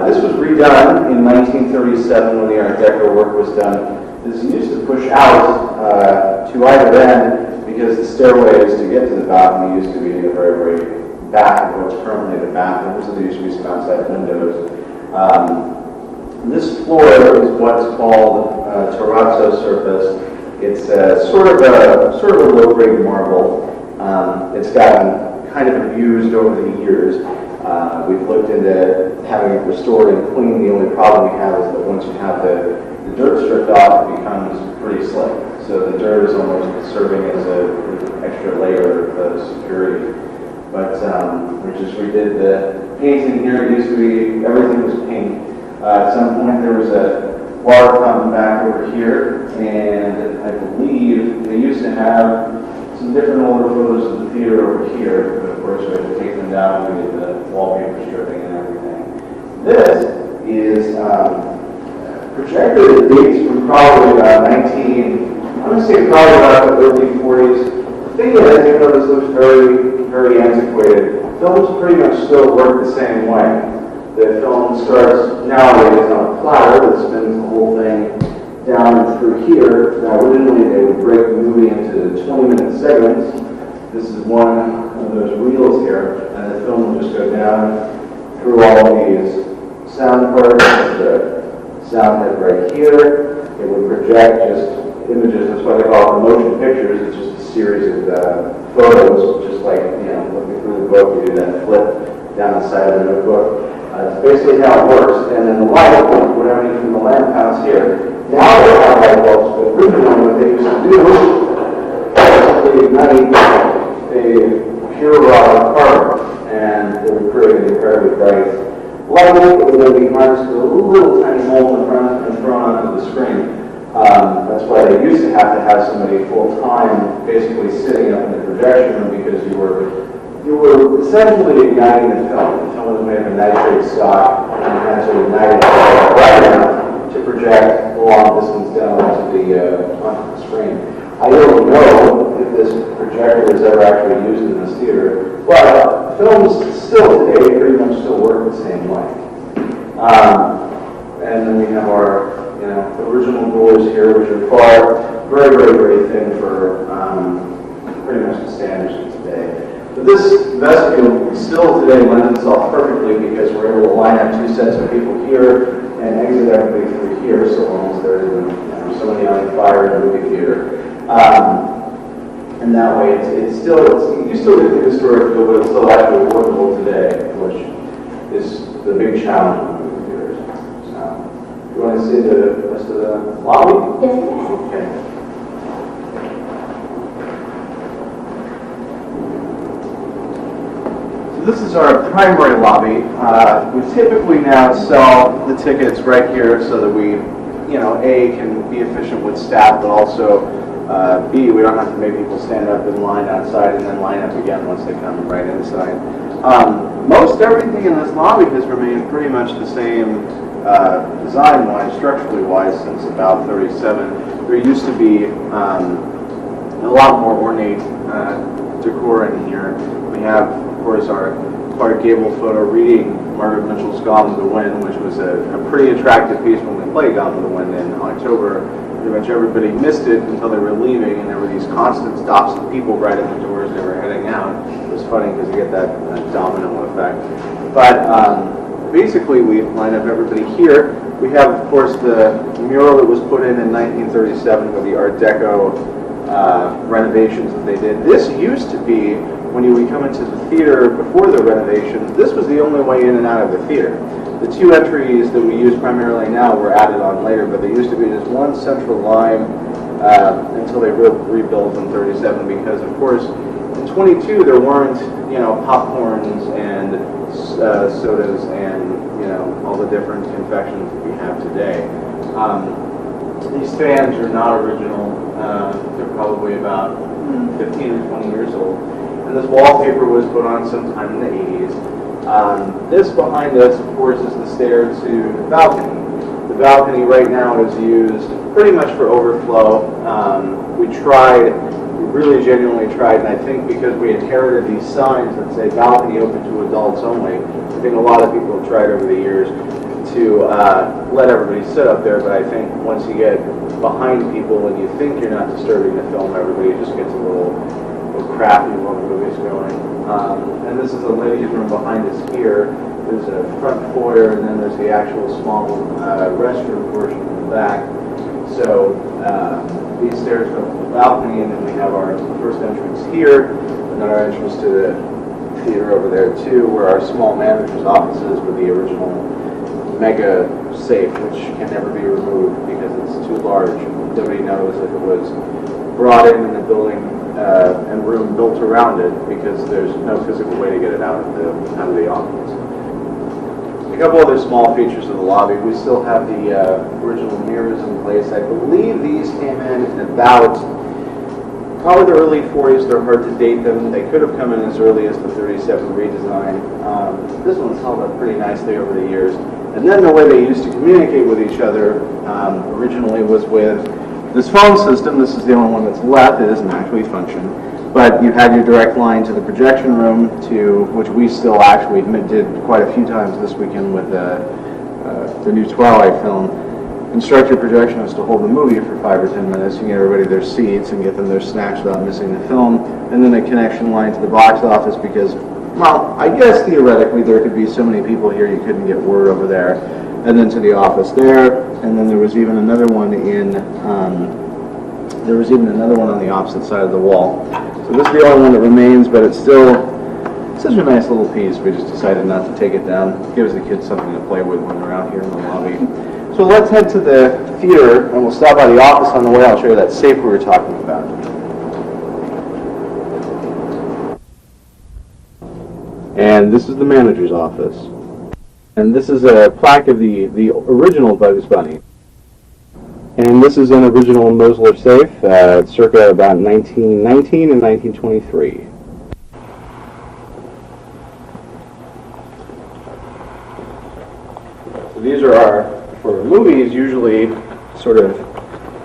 This was redone in 1937 when the Art Deco work was done. This used to push out to either end because the stairways to get to the balcony used to be in the very, very back of what's currently the bathroom. So there used to be some outside windows. This floor is what's called terrazzo surface. It's sort of a low-grade marble. It's gotten kind of abused over the years. We've looked into having it restored and cleaned. The only problem we have is that once you have the dirt stripped off, it becomes pretty slick. So the dirt is almost serving as an extra layer of security. But we just redid the painting here. It used to be, everything was pink. At some point there was a water fountain back over here, and I believe they used to have some different older photos of the theater over here, but of course we had to take them down and we did the wallpaper stripping and everything. This is projected at dates from probably about I'm going to say probably about the early 40s. The thing is, even though this looks very, very antiquated, films pretty much still work the same way. The film starts nowadays on a platter that spins the whole thing down and through here. Now, originally they would break the movie into 20-minute segments. This is one of those reels here, and the film would just go down through all of these sound parts. The sound head right here. It would project just images. That's why they call it motion pictures. It's just a series of photos, just like looking through the book. You do that flip down the side of the notebook. It's basically how it works. And then the light would emanate from the lamp house here. Now they have light bulbs, but originally what they used to do was they ignite a pure raw carbon, and it would create an incredibly bright light that would then be harnessed with a little tiny hole in the front and thrown onto the screen. That's why they used to have somebody full-time basically sitting up in the projection room, because you were essentially igniting the film. The film was made of a nitrate stock, and you had to ignite it right enough to project a long distance down onto the screen. I don't know if this projector is ever actually used in this theater, but films still today pretty much still work the same way. And then we have our original doors here, which are very, very, very thin for pretty much the standards of today. But this vestibule still today lends itself perfectly because we're able to line up two sets of people here and exit everybody through here, so long as there isn't somebody on fire in a movie theater. And that way, you still get the historic feel, but it's still actually workable today, which is the big challenge of movie theaters. So, you want to see the rest of the lobby? Yes. Okay. This is our primary lobby. We typically now sell the tickets right here so that we, A, can be efficient with staff, but also B, we don't have to make people stand up in line outside and then line up again once they come right inside. Most everything in this lobby has remained pretty much the same design-wise, structurally-wise, since about 37. There used to be a lot more ornate decor in here. We have, of course, our Clark Gable photo reading Margaret Mitchell's Gone with the Wind, which was a pretty attractive piece when we played Gone with the Wind in October. Pretty much everybody missed it until they were leaving, and there were these constant stops of people right at the doors they were heading out. It was funny because you get that domino effect. But basically, we line up everybody here. We have, of course, the mural that was put in 1937 with the Art Deco renovations that they did. This used to be, when you would come into the theater before the renovations, this was the only way in and out of the theater. The two entries that we use primarily now were added on later, but there used to be just one central line until they rebuilt in 37, because, of course, in 22 there weren't, popcorns and sodas and, all the different confections that we have today. These fans are not original. They're probably about 15 or 20 years old. And this wallpaper was put on sometime in the 80s. This behind us, of course, is the stair to the balcony. The balcony right now is used pretty much for overflow. We really genuinely tried, and I think because we inherited these signs that say balcony open to adults only, I think a lot of people have tried over the years to let everybody sit up there, but I think once you get behind people and you think you're not disturbing the film, everybody just gets a little crappy while the movie's going. And this is the ladies' room behind us here. There's a front foyer, and then there's the actual small restroom portion in the back. So these stairs go to the balcony, and then we have our first entrance here, and then our entrance to the theater over there too, where our small manager's office is with the original mega safe, which can never be removed because it's too large. Nobody knows if it was brought in the building and room built around it, because there's no physical way to get it out of the office. A couple other small features of the lobby. We still have the original mirrors in place. I believe these came in about probably the early 40s. They're hard to date them. They could have come in as early as the 37 redesign. This one's held up pretty nicely over the years. And then the way they used to communicate with each other originally was with this phone system. This is the only one that's left. It doesn't actually function. But you had your direct line to the projection room, to which we still actually did quite a few times this weekend with the new Twilight film. Instruct your projectionist to hold the movie for 5 or 10 minutes and get everybody their seats and get them their snacks without missing the film. And then a connection line to the box office, because, well, I guess theoretically there could be so many people here you couldn't get word over there. And then to the office there. And then there was even another one on the opposite side of the wall. So this is the only one that remains, but it's still such a nice little piece. We just decided not to take it down. It gives the kids something to play with when they're out here in the lobby. So let's head to the theater, and we'll stop by the office on the way. I'll show you that safe we were talking about. And this is the manager's office. And this is a plaque of the original Bugs Bunny. And this is an original Mosler safe, circa about 1919 and 1923. So these are for movies, usually sort of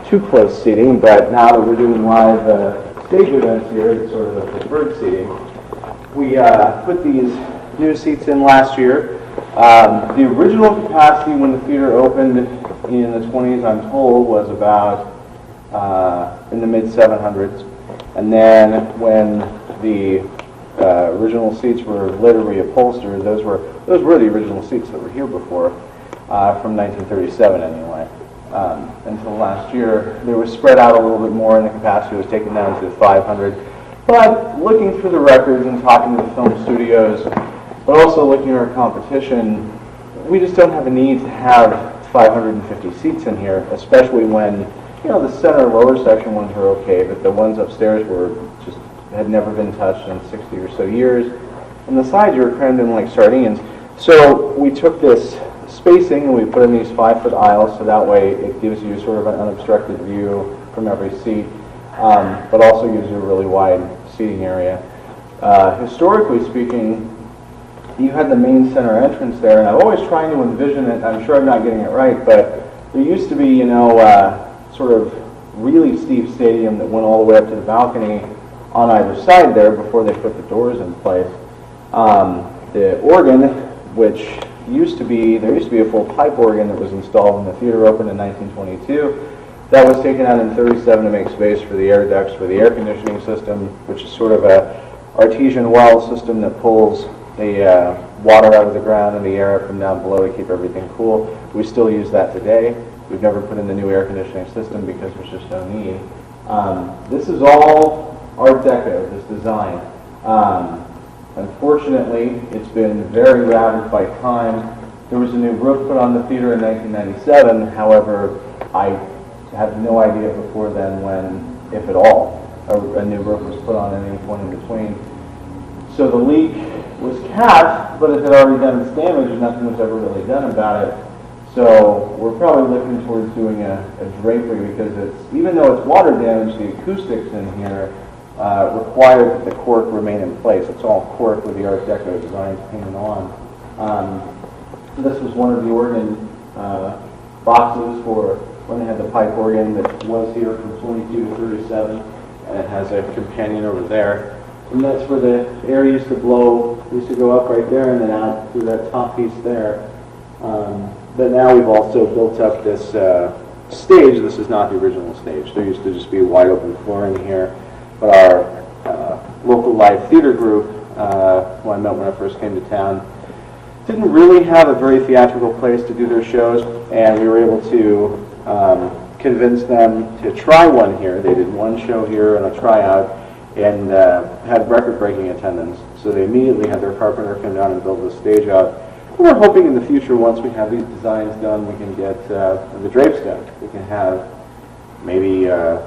too close seating, but now that we're doing live stage events here, it's sort of a preferred seating. We put these new seats in last year. The original capacity when the theater opened in the 20s, I'm told, was about in the mid-700s. And then when the original seats were later reupholstered, those were the original seats that were here before, from 1937 anyway. Until last year, they were spread out a little bit more, and the capacity was taken down to 500. But looking through the records and talking to the film studios, but also looking at our competition, we just don't have a need to have 550 seats in here, especially when, you know, the center lower section ones are okay, but the ones upstairs had never been touched in 60 or so years, and the sides are crammed in like sardines. So we took this spacing and we put in these 5-foot aisles, so that way it gives you sort of an unobstructed view from every seat, but also gives you a really wide seating area. Historically speaking, you had the main center entrance there, and I'm always trying to envision it. I'm sure I'm not getting it right, but there used to be, you know, sort of really steep stadium that went all the way up to the balcony on either side there before they put the doors in place. The organ, which there used to be a full pipe organ that was installed when the theater opened in 1922. That was taken out in 37 to make space for the air ducts for the air conditioning system, which is sort of a artesian well system that pulls the water out of the ground and the air up from down below to keep everything cool. We still use that today. We've never put in the new air conditioning system because there's just no need. This is all Art Deco, this design. Unfortunately, it's been very ravaged by time. There was a new roof put on the theater in 1997. However, I had no idea before then when, if at all, a new roof was put on at any point in between. So the leak was capped, but it had already done its damage and nothing was ever really done about it. So we're probably looking towards doing a drapery because it's, even though it's water damage, the acoustics in here require that the cork remain in place. It's all cork with the Art Deco designs painted on. This was one of the organ boxes for when they had the pipe organ that was here from 22 to 37, and it has a companion over there. And that's where the air used to blow, used to go up right there and then out through that top piece there. But now we've also built up this stage. This is not the original stage. There used to just be wide open flooring here. But our local live theater group, who I met when I first came to town, didn't really have a very theatrical place to do their shows, and we were able to convince them to try one here. They did one show here and a tryout, and had record-breaking attendance. So they immediately had their carpenter come down and build the stage out. And we're hoping in the future, once we have these designs done, we can get the drapes done. We can have maybe the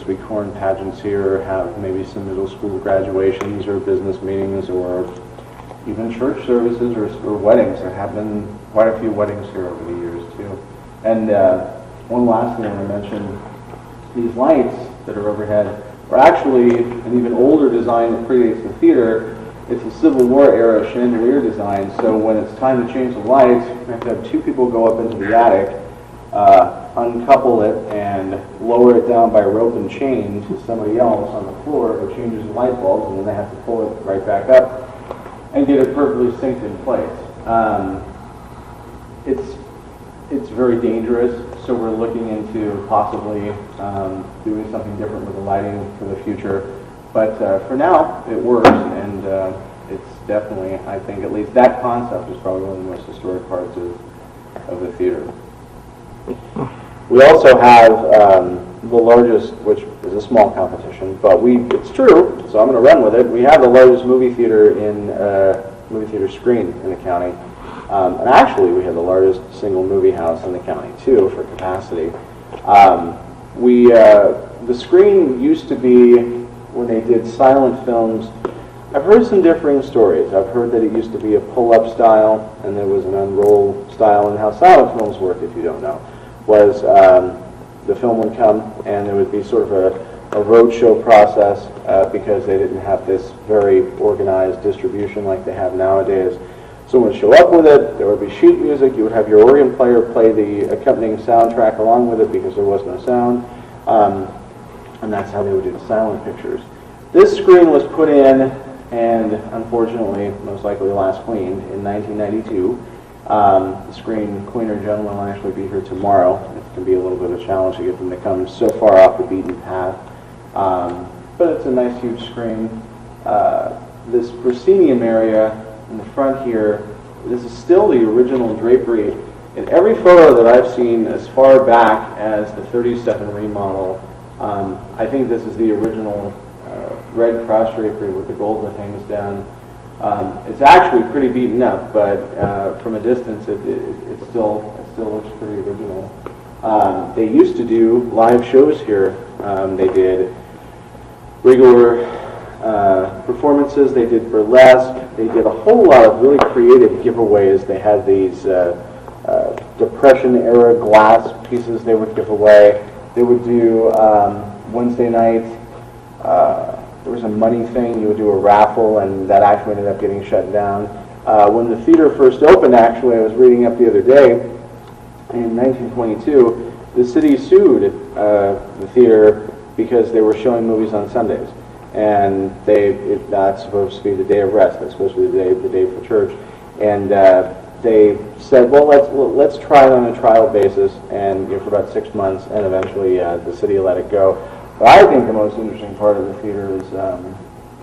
sweet corn pageants here, have maybe some middle school graduations or business meetings, or even church services or weddings. There have been quite a few weddings here over the years too. And one last thing I want to mention, these lights that are overhead are actually an even older design that predates the theater. It's a Civil War era chandelier design, so when it's time to change the lights, we have to have two people go up into the attic, uncouple it, and lower it down by rope and chain to somebody else on the floor who changes the light bulbs, and then they have to pull it right back up and get it perfectly synced in place. It's very dangerous, so we're looking into possibly doing something different with the lighting for the future. But for now, it works, and it's definitely, I think, at least that concept is probably one of the most historic parts of the theater. We also have the largest, which is a small competition, but it's true, so I'm going to run with it. We have the largest movie theater screen in the county. And actually, we have the largest single movie house in the county, too, for capacity. The screen used to be, when they did silent films, I've heard some differing stories. I've heard that it used to be a pull-up style, and there was an unroll style, and how silent films worked, if you don't know, was the film would come, and there would be sort of a roadshow process because they didn't have this very organized distribution like they have nowadays. Someone would show up with it, there would be sheet music, you would have your organ player play the accompanying soundtrack along with it because there was no sound, and that's how they would do the silent pictures. This screen was put in, and unfortunately, most likely last cleaned, in 1992. The screen cleaner gentleman will actually be here tomorrow. It can be a little bit of a challenge to get them to come so far off the beaten path. But it's a nice huge screen. This proscenium area in the front here, this is still the original drapery. In every photo that I've seen as far back as the 37 remodel, I think this is the original red cross drapery with the gold that hangs down. It's actually pretty beaten up, but from a distance it still looks pretty original. They used to do live shows here. They did regular performances, they did burlesque, they did a whole lot of really creative giveaways. They had these Depression-era glass pieces they would give away. They would do Wednesday night, there was a money thing, you would do a raffle, and that actually ended up getting shut down. When the theater first opened, actually, I was reading up the other day, in 1922, the city sued the theater because they were showing movies on Sundays. And that's supposed to be the day of rest. That's supposed to be the day for church. And they said, well, let's try it on a trial basis, and for about 6 months, and eventually the city let it go. But I think the most interesting part of the theater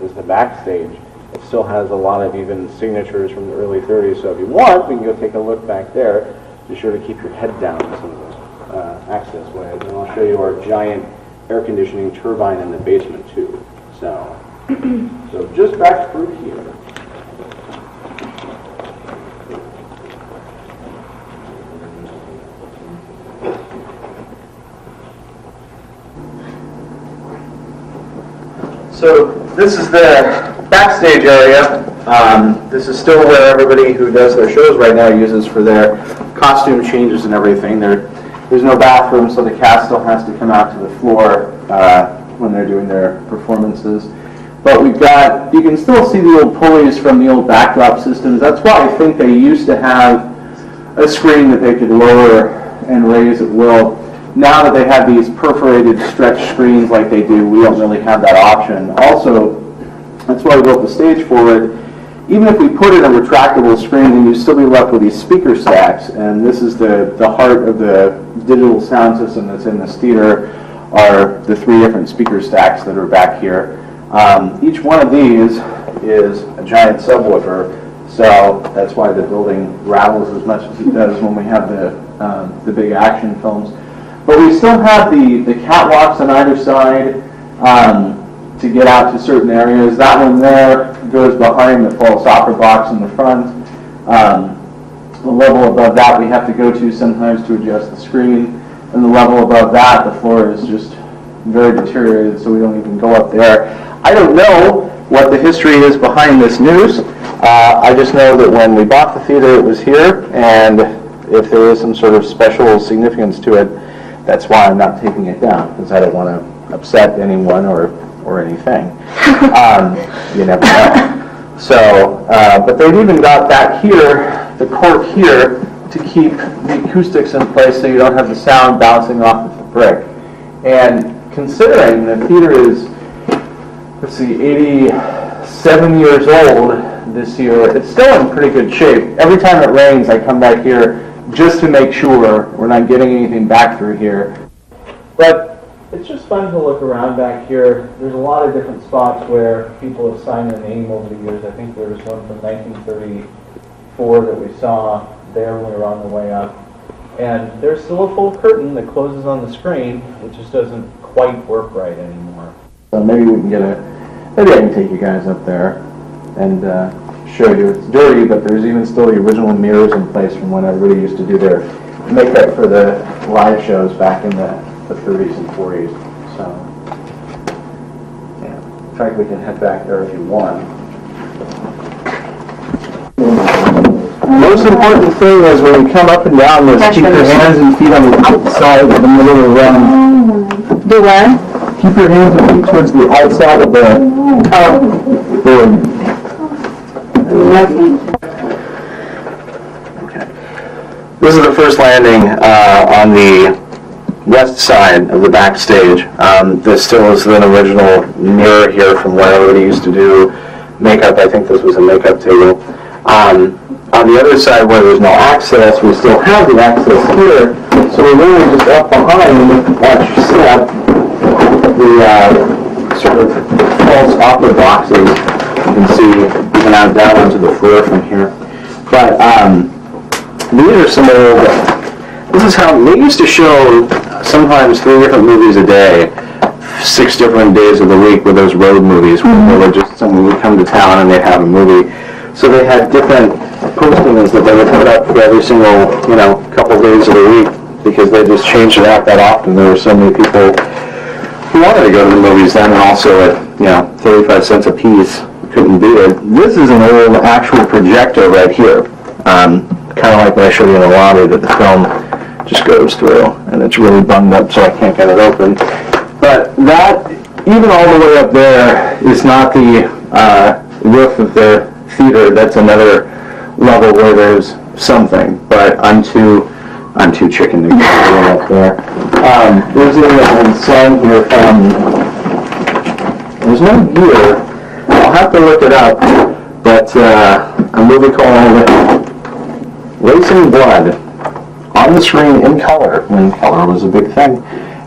is the backstage. It still has a lot of even signatures from the early 30s. So if you want, we can go take a look back there. Be sure to keep your head down in some of those access ways. And I'll show you our giant air conditioning turbine in the basement too. So just back through here. So this is the backstage area. This is still where everybody who does their shows right now uses for their costume changes and everything. There's no bathroom, so the cast still has to come out to the floor when they're doing their performances. But we've got, you can still see the old pulleys from the old backdrop systems. That's why I think they used to have a screen that they could lower and raise at will. Now that they have these perforated stretch screens like they do, we don't really have that option. Also, that's why we built the stage forward. Even if we put in a retractable screen, then you'd still be left with these speaker stacks. And this is the heart of the digital sound system that's in this theater, are the 3 different speaker stacks that are back here. Each one of these is a giant subwoofer, so that's why the building rattles as much as it does when we have the big action films. But we still have the catwalks on either side to get out to certain areas. That one there goes behind the false opera box in the front. The level above that we have to go to sometimes to adjust the screen. And the level above that, the floor is just very deteriorated, so we don't even go up there. I don't know what the history is behind this noose. I just know that when we bought the theater, it was here, and if there is some sort of special significance to it, that's why I'm not taking it down, because I don't want to upset anyone or anything. You never know. So, but they've even got back here, the cork here, to keep the acoustics in place so you don't have the sound bouncing off of the brick. And considering the theater is, let's see, 87 years old this year, it's still in pretty good shape. Every time it rains, I come back here just to make sure we're not getting anything back through here. But it's just fun to look around back here. There's a lot of different spots where people have signed their name over the years. I think there was one from 1934 that we saw there when we were on the way up. And there's still a full curtain that closes on the screen. It just doesn't quite work right anymore. So maybe we can maybe I can take you guys up there and show you. It's dirty, but there's even still the original mirrors in place from when everybody used to do their makeup for the live shows back in the 30s and 40s. So, yeah. In fact, we can head back there if you want. Most important thing is when you come up and down is keep your hands and feet on the outside of the middle of the run. Do what? Keep your hands and feet towards the outside of the board. Okay. This is the first landing on the west side of the backstage. This still is an original mirror here from where everybody used to do makeup. I think this was a makeup table. On the other side where there's no access, we still have the access here. So we're really just up behind, watch your step, the sort of false opera boxes. You can see even out down onto the floor from here. But these are some old, this is how, they used to show sometimes 3 different movies a day, 6 different days of the week with those road movies where they were just, someone would come to town and they'd have a movie. So they had different postings that they would put up for every single, couple days of the week because they just changed it out that often. There were so many people who wanted to go to the movies then, and also at, 35 cents a piece, couldn't beat it. This is an old actual projector right here. Kind of like when I showed you in the lobby that the film just goes through, and it's really bunged up so I can't get it open. But that, even all the way up there, is not the roof of the theater. That's another level where there's something, but I'm too chicken to get up there. There's a sign here from, there's no year, I'll have to look it up, but a movie called Racing Blood, on the screen in color, when color was a big thing.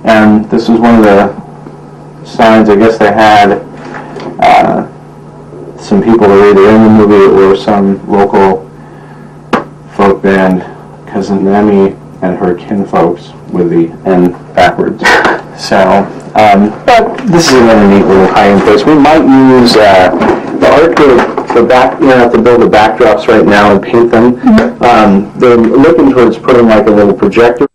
And this was one of the signs, I guess they had some people that were either in the movie or some local folk band, Cousin Emmy and her kinfolks with the N backwards. So, but this is another neat little high-end place. We might use the art for back, have to build the backdrops right now and paint them. They're looking towards putting like a little projector.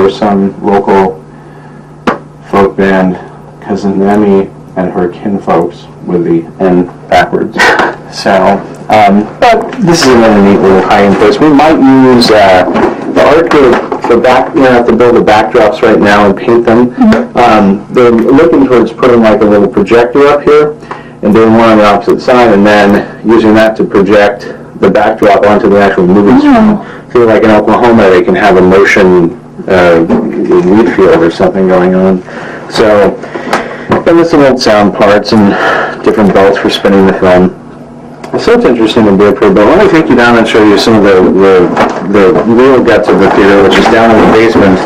for some local folk band, Cousin Emmy and her kinfolks with the N backwards. So, but this is another neat little high-end place. We might use the art group for back. You have to build the backdrops right now and paint them. They're looking towards putting like a little projector up here and doing one on the opposite side, and then using that to project the backdrop onto the actual movie screen. So like in Oklahoma, they can have a motion wheat field or something going on. So, and with some old sound parts and different belts for spinning the film. So it's interesting in Dept, but let me take you down and show you some of the real guts of the theater, which is down in the basement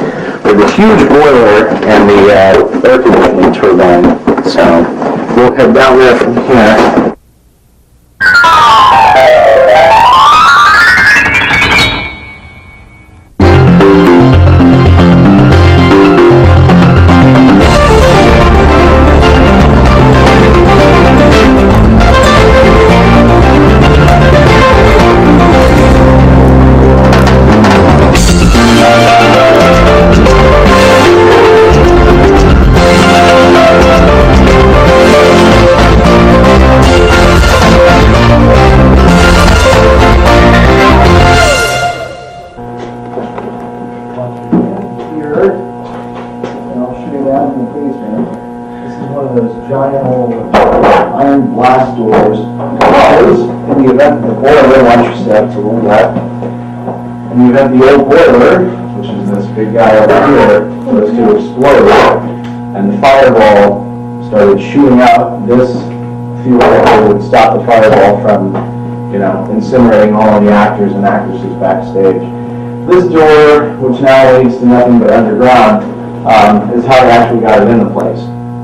with the huge boiler and the air conditioning turbine. So we'll head down there from here. Giant old iron blast doors. Because in the event that the boiler, watch your steps a little left. In the event the old boiler, which is this big guy over here, was to explode, and the fireball started shooting out, this theoretically would stop the fireball from, incinerating all of the actors and actresses backstage. This door, which now leads to nothing but underground, is how they actually got it in the place.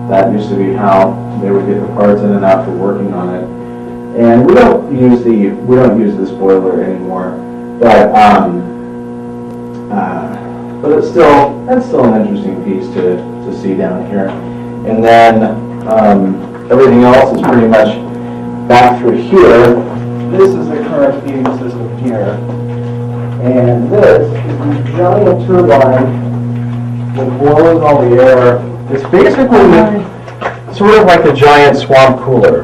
That used to be how they would get the parts in and out for working on it. And we don't use this boiler anymore, but that's still an interesting piece to see down here. And then everything else is pretty much back through here. This is the current heating system here, and this is the giant turbine that blows all the air. It's basically sort of like a giant swamp cooler.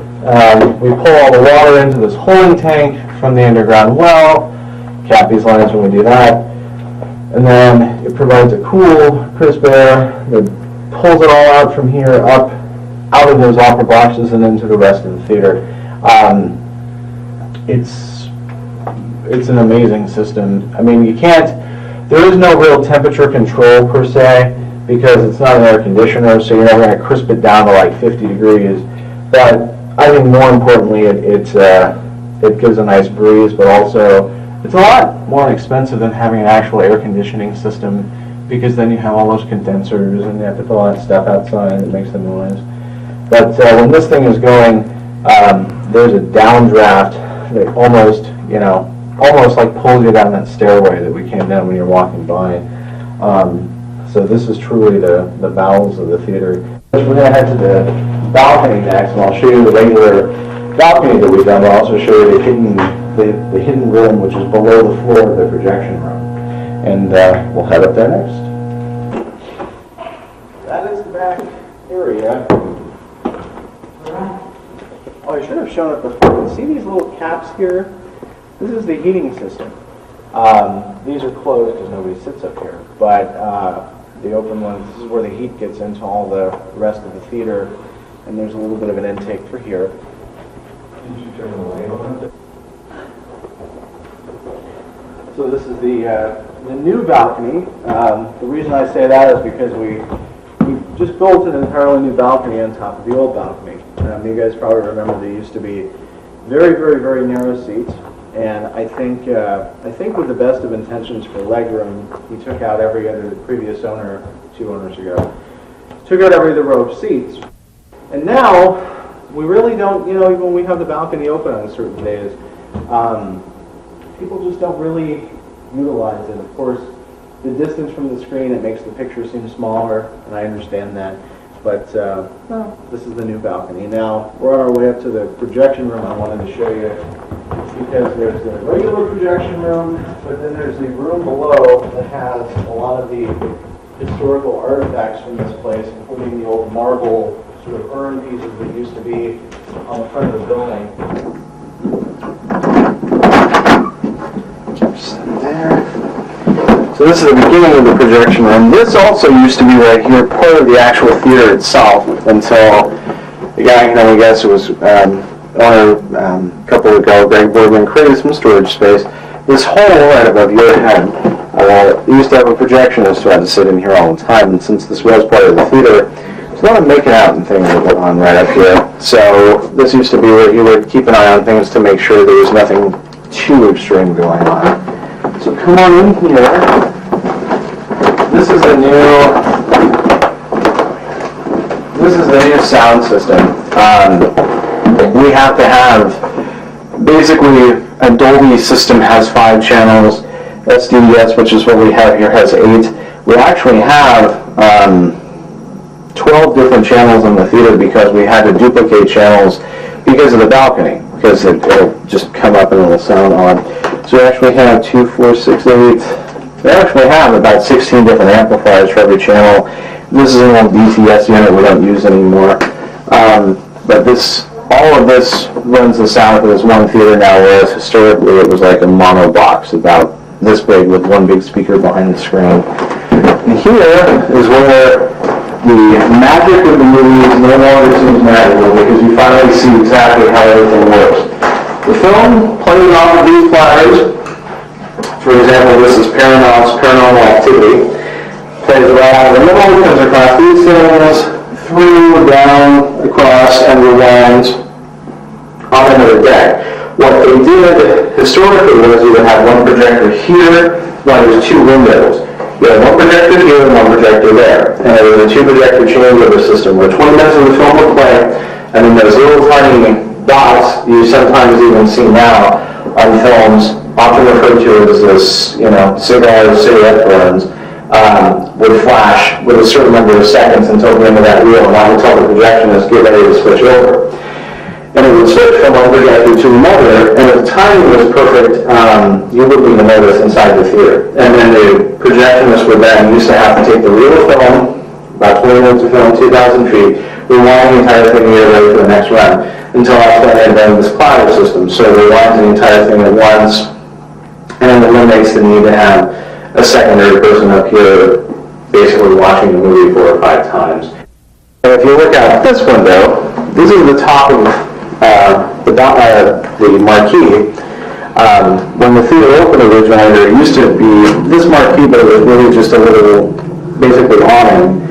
We pull all the water into this holding tank from the underground well, cap these lines when we do that, and then it provides a cool, crisp air that pulls it all out from here, up, out of those opera boxes and into the rest of the theater. It's an amazing system. I mean, there is no real temperature control per se, because it's not an air conditioner, so you're never going to crisp it down to like 50 degrees. But I think more importantly, it gives a nice breeze, but also it's a lot more expensive than having an actual air conditioning system, because then you have all those condensers and you have to put all that stuff outside and it makes the noise. But when this thing is going, there's a downdraft that almost like pulls you down that stairway that we came down when you're walking by. So this is truly the bowels of the theater. We're going to head to the balcony next, and I'll show you the regular balcony that we've done. We'll also show you the hidden room, which is below the floor of the projection room. And we'll head up there next. That is the back area. Oh, I should have shown it before. See these little caps here? This is the heating system. These are closed because nobody sits up here, but the open ones, this is where the heat gets into all the rest of the theater, and there's a little bit of an intake for here. Did you turn the light on? So this is the new balcony. The reason I say that is because we just built an entirely new balcony on top of the old balcony. You guys probably remember there used to be very, very, very narrow seats. And I think with the best of intentions for legroom, he took out every other previous owner, 2 owners ago, took out every other row of seats. And now, we really don't, even when we have the balcony open on certain days, people just don't really utilize it. Of course, the distance from the screen, it makes the picture seem smaller, and I understand that. But this is the new balcony. Now, we're on our way up to the projection room I wanted to show you, because there's the regular projection room, but then there's the room below that has a lot of the historical artifacts from this place, including the old marble sort of urn pieces that used to be on the front of the building. So this is the beginning of the projection room. This also used to be right here, part of the actual theater itself, until the guy, I guess it was owner a couple ago, Greg Boardman, created some storage space. This hole right above your head used to have a projectionist who had to sit in here all the time, and since this was part of the theater, there's a lot of making out and things that went on right up here. So this used to be where you would keep an eye on things to make sure there was nothing too extreme going on. So come on in here. This is the new sound system. We have to have, basically, a Dolby system has 5 channels. SDDS, which is what we have here, has 8. We actually have 12 different channels in the theater because we had to duplicate channels because of the balcony, because it'll just come up and it'll sound odd. So we actually have 2, 4, 6, 8. We actually have about 16 different amplifiers for every channel. This is an old DTS unit we don't use anymore. But all of this runs the sound for this one theater now, whereas historically it was like a mono box about this big with one big speaker behind the screen. And here is where the magic of the movie no longer seems magical, because you finally see exactly how everything works. The film plays off of these platters. For example, this is Paranormal Activity. Plays around in the middle, comes across these things, through, down, across, and rewinds on another deck. What they did historically was you would have one projector here, while there's 2 windows. You have one projector here and one projector there. And there was a 2-projector changeover system where 20 minutes of the film would play, and then those little tiny dots you sometimes even see now on films, often referred to as this, cigarette burns, would flash with a certain number of seconds until the end of that reel, and that would tell the projectionist, get ready to switch over. And it would switch from one projector to another, and if the timing was perfect, you wouldn't even notice inside the theater. And then the projectionist would then used to have to take the reel of film, about 20 minutes of film, 2,000 feet, rewind the entire thing and get ready for the next run, until after that had done this platter system. So it rewinds the entire thing at once, and it eliminates the need to have a secondary person up here basically watching the movie 4 or 5 times. So if you look out this window, this is the top of the marquee. When the theater opened originally, there used to be this marquee, but it was really just a little, basically awning.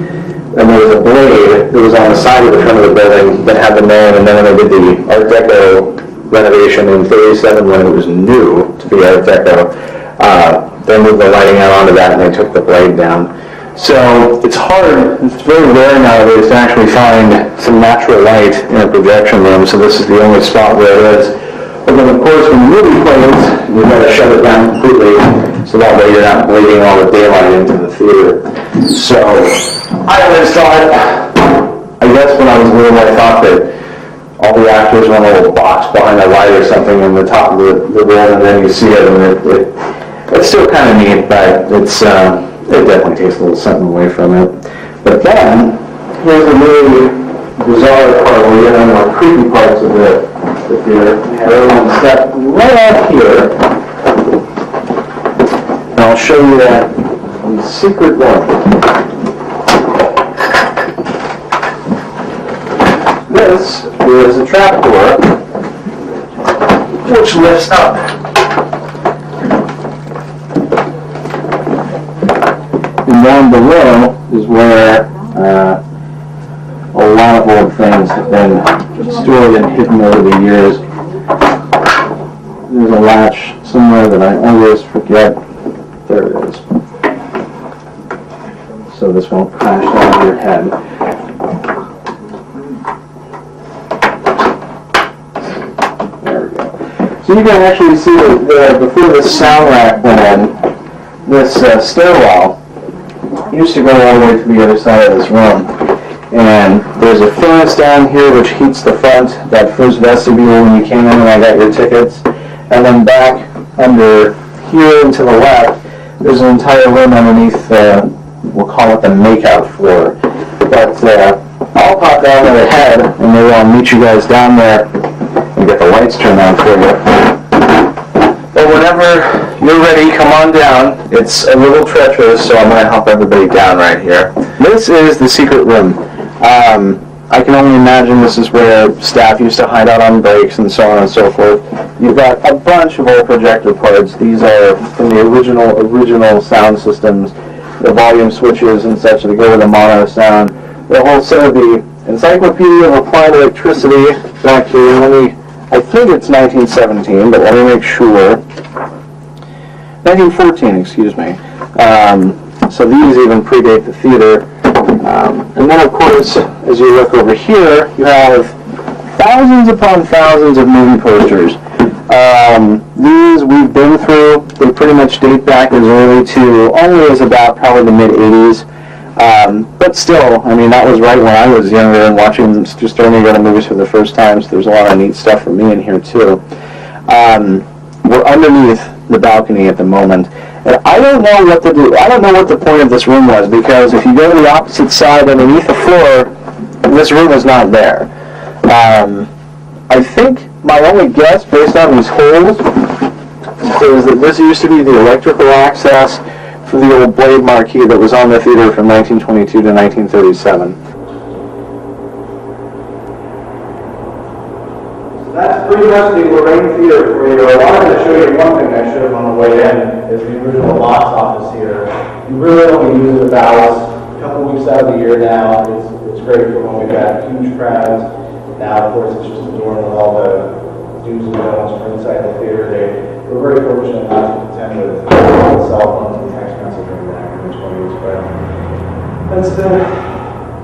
And there was a blade that was on the side of the front of the building that had the name, and then when they did the Art Deco renovation in 37 when it was new to be Art Deco, they moved the lighting out onto that and they took the blade down. So it's hard, it's very rare nowadays to actually find some natural light in a projection room, so this is the only spot where it is. But then of course when the movie plays, you've got to shut it down completely, so that way you're not bleeding all the daylight into the theater. So I always thought, I guess when I was little, I thought that all the actors were in a little box behind a light or something in the top of the room, and then you see it, and it's still kind of neat, but it definitely takes a little something away from it. But then, here's a really bizarre part where you have more creepy parts of the theater. We have everyone step right out here, and I'll show you that secret door. This is a trapdoor which lifts up. And down below is where a lot of old things have been stored and hidden over the years. There's a latch somewhere that I always forget. There it is. So this won't crash down on your head. There we go. So you can actually see that before the sound rack went in, this stairwell used to go all the way to the other side of this room. And there's a furnace down here which heats the front, that first vestibule when you came in and I got your tickets. And then back under here and to the left, there's an entire room underneath we'll call it the makeout floor. But I'll pop down there ahead, and maybe I'll meet you guys down there and get the lights turned on for you. But whenever you're ready, come on down. It's a little treacherous, so I'm going to help everybody down right here. This is the secret room. I can only imagine this is where staff used to hide out on breaks and so on and so forth. You've got a bunch of old projector parts. These are from the original sound systems, the volume switches and such that go with the mono sound. The whole set of the Encyclopedia of Applied Electricity back here. I think it's 1917, but let me make sure. 1914, excuse me. So these even predate the theater. And then, of course, as you look over here, you have thousands upon thousands of movie posters. These we've been through. They pretty much date back as early to only as about probably the mid-'80s. But still, I mean, that was right when I was younger and watching them, just starting to go to movies for the first time, so there's a lot of neat stuff for me in here, too. We're underneath the balcony at the moment. And I don't know what to do. I don't know what the point of this room was, because if you go to the opposite side underneath the floor, this room is not there. I think my only guess, based on these holes, is that this used to be the electrical access for the old blade marquee that was on the theater from 1922 to 1937. That's pretty much the Lorraine Theater for you. I wanted to show you one thing I should have on the way in, is the original box office here. You really only use it about a couple weeks out of the year now. It's great for when we've got huge crowds. Now, of course, it's just adorned with all the do's and don'ts for inside the theater. We're very fortunate not to contend with cell phones and text messaging back in the 20s, but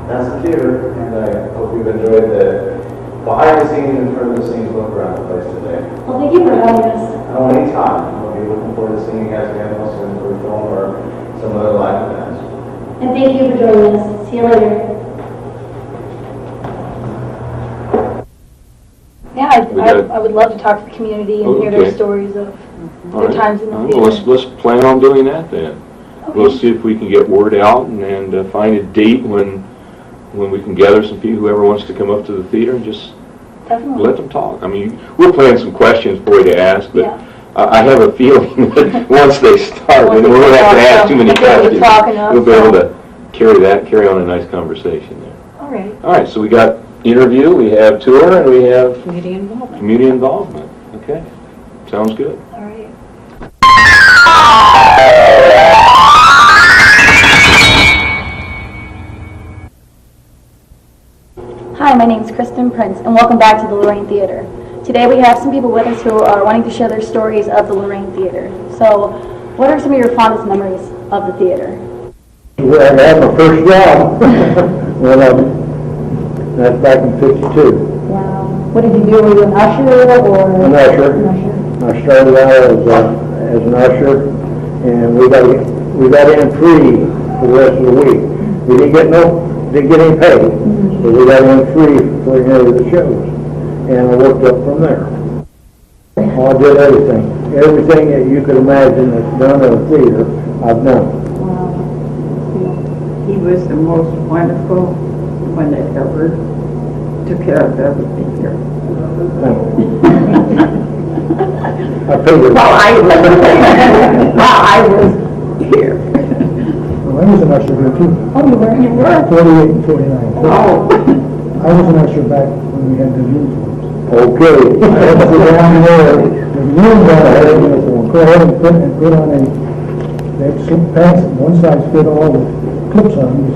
that's the theater, and I hope you've enjoyed the behind the scenes and front of the scenes look around the place today. Well, thank you for having us. Oh, anytime. We'll be looking forward to seeing you guys again real soon for a film or some other live events. And thank you for joining us. See you later. Yeah, I would love to talk to the community and hear their stories of good times in the theater. Well, let's plan on doing that then. Okay. We'll see if we can get word out and find a date when we can gather some people, whoever wants to come up to the theater, and just let them talk. I mean, we're planning some questions for you to ask, but I have a feeling that once they start, we won't have to ask too many questions. We'll be able to carry on a nice conversation there. All right. All right, so we got interview, we have tour, and we have community involvement. Okay, sounds good. All right. Hi, my name is Kristen Prince, and welcome back to the Lorraine Theater. Today we have some people with us who are wanting to share their stories of the Lorraine Theater. So, what are some of your fondest memories of the theater? Well, I had my first job. That's back in '52. Wow. What did you do? Were you an usher or? An usher. I started out as an usher, and we got in free for the rest of the week. We didn't get any pay, but we got in free for any of the shows, and I worked up from there. I did everything that you could imagine that's done in a theater, I've done. Wow. He was the most wonderful one that ever took care of everything here. I figured. While I was here. Well, I was an usher here too. Oh, you were? You were? 48 and 49. Oh. I was an usher back when we had the uniforms. Okay. I had to go down there. The union had a uniform. Go ahead and put on they had slip pants. One side fit all the clips on them.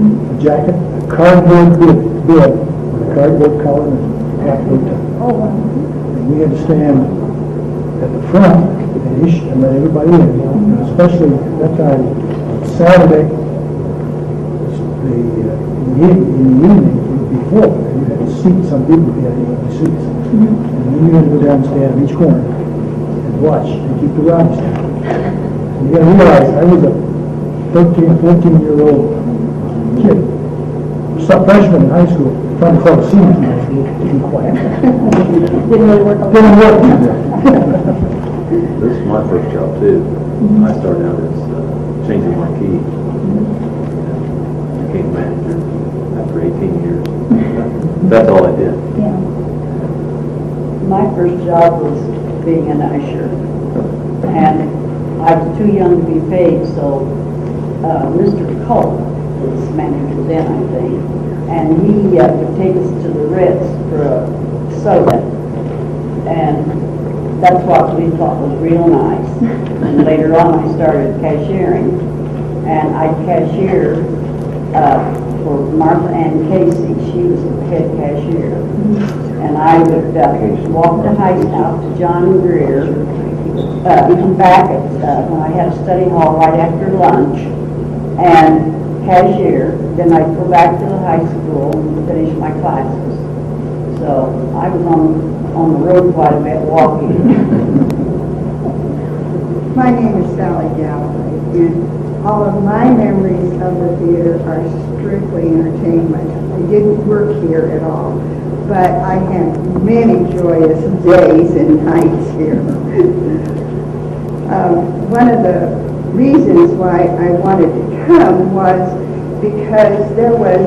A jacket, a cardboard bib with a cardboard collar and half bow tie. Oh, wow. And we had to stand at the front and let everybody in, and especially at that time, on Saturday, in the evening, before, you had seats, some people had empty seats. And then you had to go down and stand in each corner and watch and keep the rides down. And you got to realize, I was a 13, 14-year-old kid, freshman in high school, trying to call the seniors in high school to be quiet. Didn't really work. Didn't work. This is my first job too. I started out as changing my key became manager after 18 years. That's all I did. Yeah. My first job was being an usher, and I was too young to be paid, so Mr. Culp was manager then, I think, and he would take us to the Ritz for a soda, and that's what we thought was real nice. And later on I started cashiering, and I'd cashier for Martha Ann Casey. She was the head cashier. And I would walk the house out to John Greer, come back when I had a study hall right after lunch, and cashier. Then I'd go back to the high school and finish my classes. So I was on the road quite a bit walking. My name is Sally Galloway, and all of my memories of the theater are strictly entertainment. I didn't work here at all, but I had many joyous days and nights here. One of the reasons why I wanted to come was because there was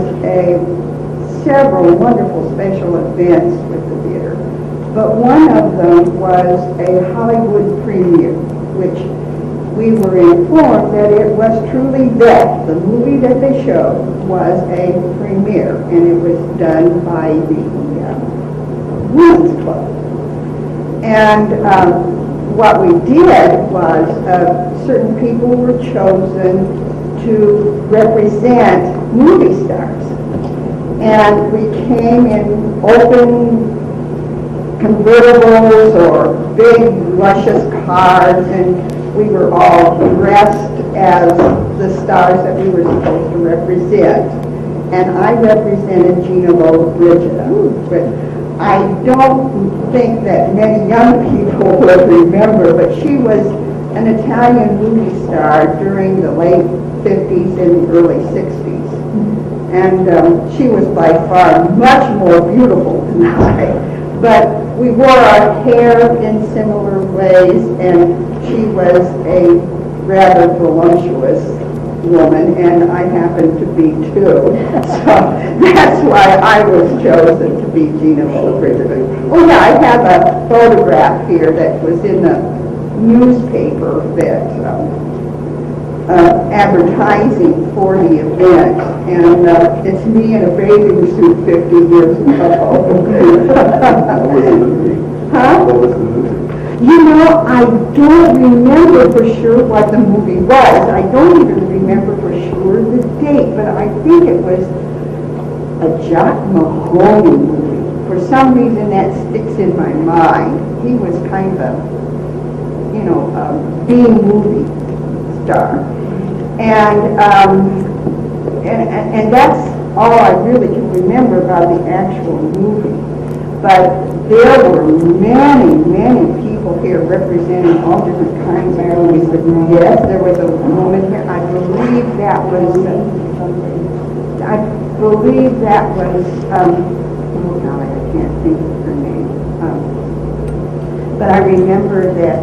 several wonderful special events with the theater, but one of them was a Hollywood premiere, which we were informed that it was truly Dept. The movie that they showed was a premiere, and it was done by the Women's Club. And what we did was certain people were chosen to represent movie stars. And we came in open convertibles or big luscious cars, and we were all dressed as the stars that we were supposed to represent. And I represented Gina Lollobrigida, but I don't think that many young people would remember, but she was an Italian movie star during the late 50s and early 60s. And she was by far much more beautiful than I. But we wore our hair in similar ways, and she was a rather voluptuous woman, and I happened to be too. So that's why I was chosen to be Gina Lollobrigida. Oh yeah, I have a photograph here that was in the newspaper that advertising for the event, and it's me in a bathing suit 50 years ago. Huh? What was the movie? You know, I don't remember for sure what the movie was. I don't even remember for sure the date, but I think it was a Jock Mahoney movie. For some reason that sticks in my mind. He was kind of a, B-movie star. And that's all I really can remember about the actual movie. But there were many, many people here representing all different kinds of movies. Yes, there was a woman here. I believe that was, oh golly, I can't think of her name. But I remember that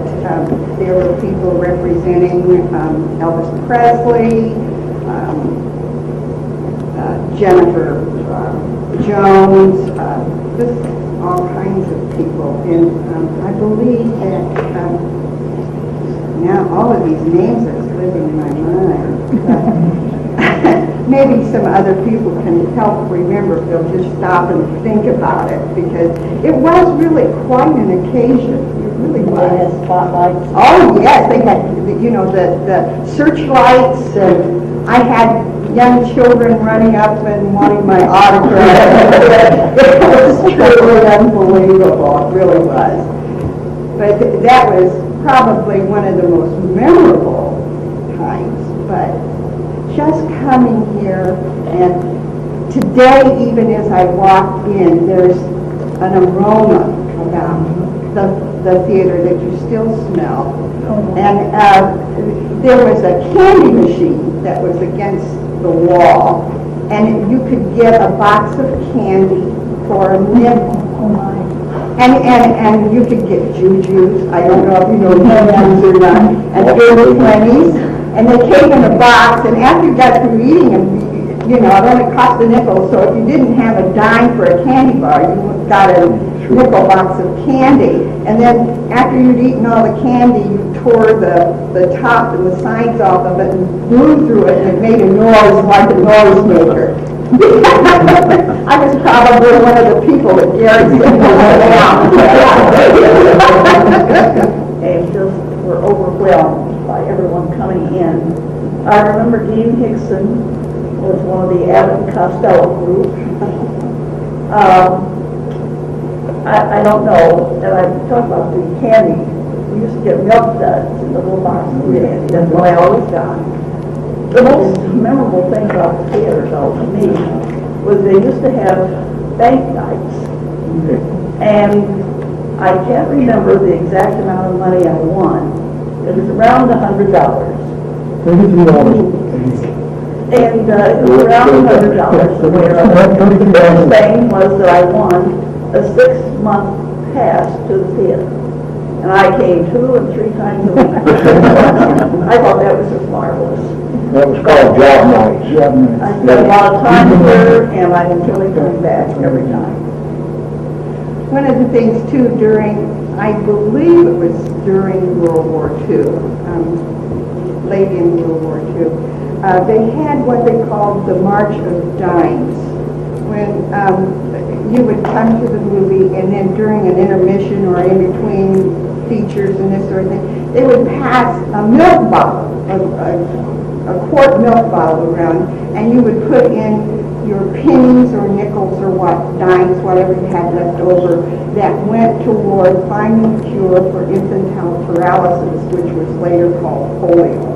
there were people representing Elvis Presley, Jennifer Jones, just all kinds of people. And I believe that now all of these names are living in my mind. Maybe some other people can help remember if they'll just stop and think about it, because it was really quite an occasion. It really was. They had spotlights. Oh yes, they had the searchlights, and I had young children running up and wanting my autograph. It was truly unbelievable. It really was. But that was probably one of the most memorable times. But just coming here, and today, even as I walked in, there's an aroma about the theater that you still smell. And there was a candy machine that was against the wall, and you could get a box of candy for a nickel. And you could get jujus. I don't know if you know jujus or not. And early 20s. And they came in a box, and after you got through eating them, you know, it only cost a nickel, so if you didn't have a dime for a candy bar, you got a nickel box of candy. And then after you'd eaten all the candy, you tore the top and the sides off of it and blew through it, and it made a noise like a noise maker. I was probably one of the people that Gary said and just were overwhelmed by everyone coming in. I remember Dean Hickson was one of the Abbott and Costello group. I don't know, and I talked about the candy. We used to get milk duds in the little box of candy. That's what I always got. The most memorable thing about the theater, though, to me, was they used to have bank nights. And I can't remember the exact amount of money I won. It was around $100. $33. And it was around $100 the way around. The best thing was that I won a 6-month pass to the theater. And I came 2 and 3 times a week. I thought that was just marvelous. That was called job nights. I spent a lot of time here, and I enjoyed coming back every time. One of the things, too, I believe it was during World War II, late in World War II, they had what they called the March of Dimes, when you would come to the movie, and then during an intermission or in between features and this sort of thing, they would pass a milk bottle, a quart milk bottle around, and you would put in your pennies or nickels or dimes, whatever you had left over, that went toward finding a cure for infantile paralysis, which was later called polio.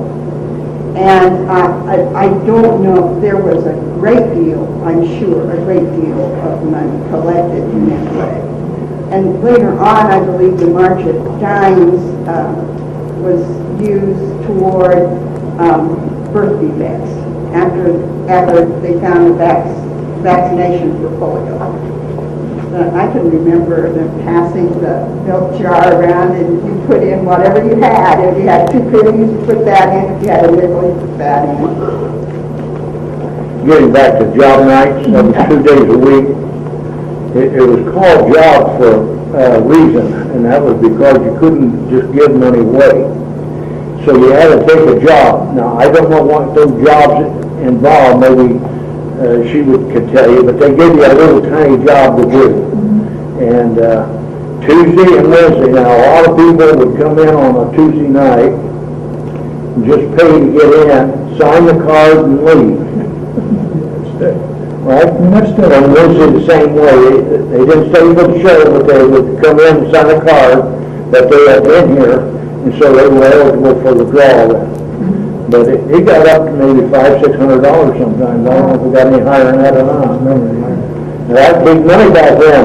And I don't know, there was a great deal, I'm sure, a great deal of money collected in that way. And later on, I believe the March of Dimes was used toward birth defects after they found a vaccination for polio. I can remember them passing the milk jar around, and you put in whatever you had. If you had 2 pennies, you put that in. If you had a nickel, you put that in. Getting back to job nights, that was 2 days a week. It was called job for a reason, and that was because you couldn't just give money away. So you had to take a job. Now, I don't know what those jobs involved. Maybe she could tell you, but they gave you a little tiny job to do. And Tuesday and Wednesday, now a lot of people would come in on a Tuesday night and just pay to get in, sign the card, and leave. Right? And Wednesday the same way. They didn't stay for the show, but they would come in and sign a card that they had been here, and so they were eligible for the draw then. But it got up to maybe $500-600 sometimes. I don't know if we got any higher than that or not. That was big money back then.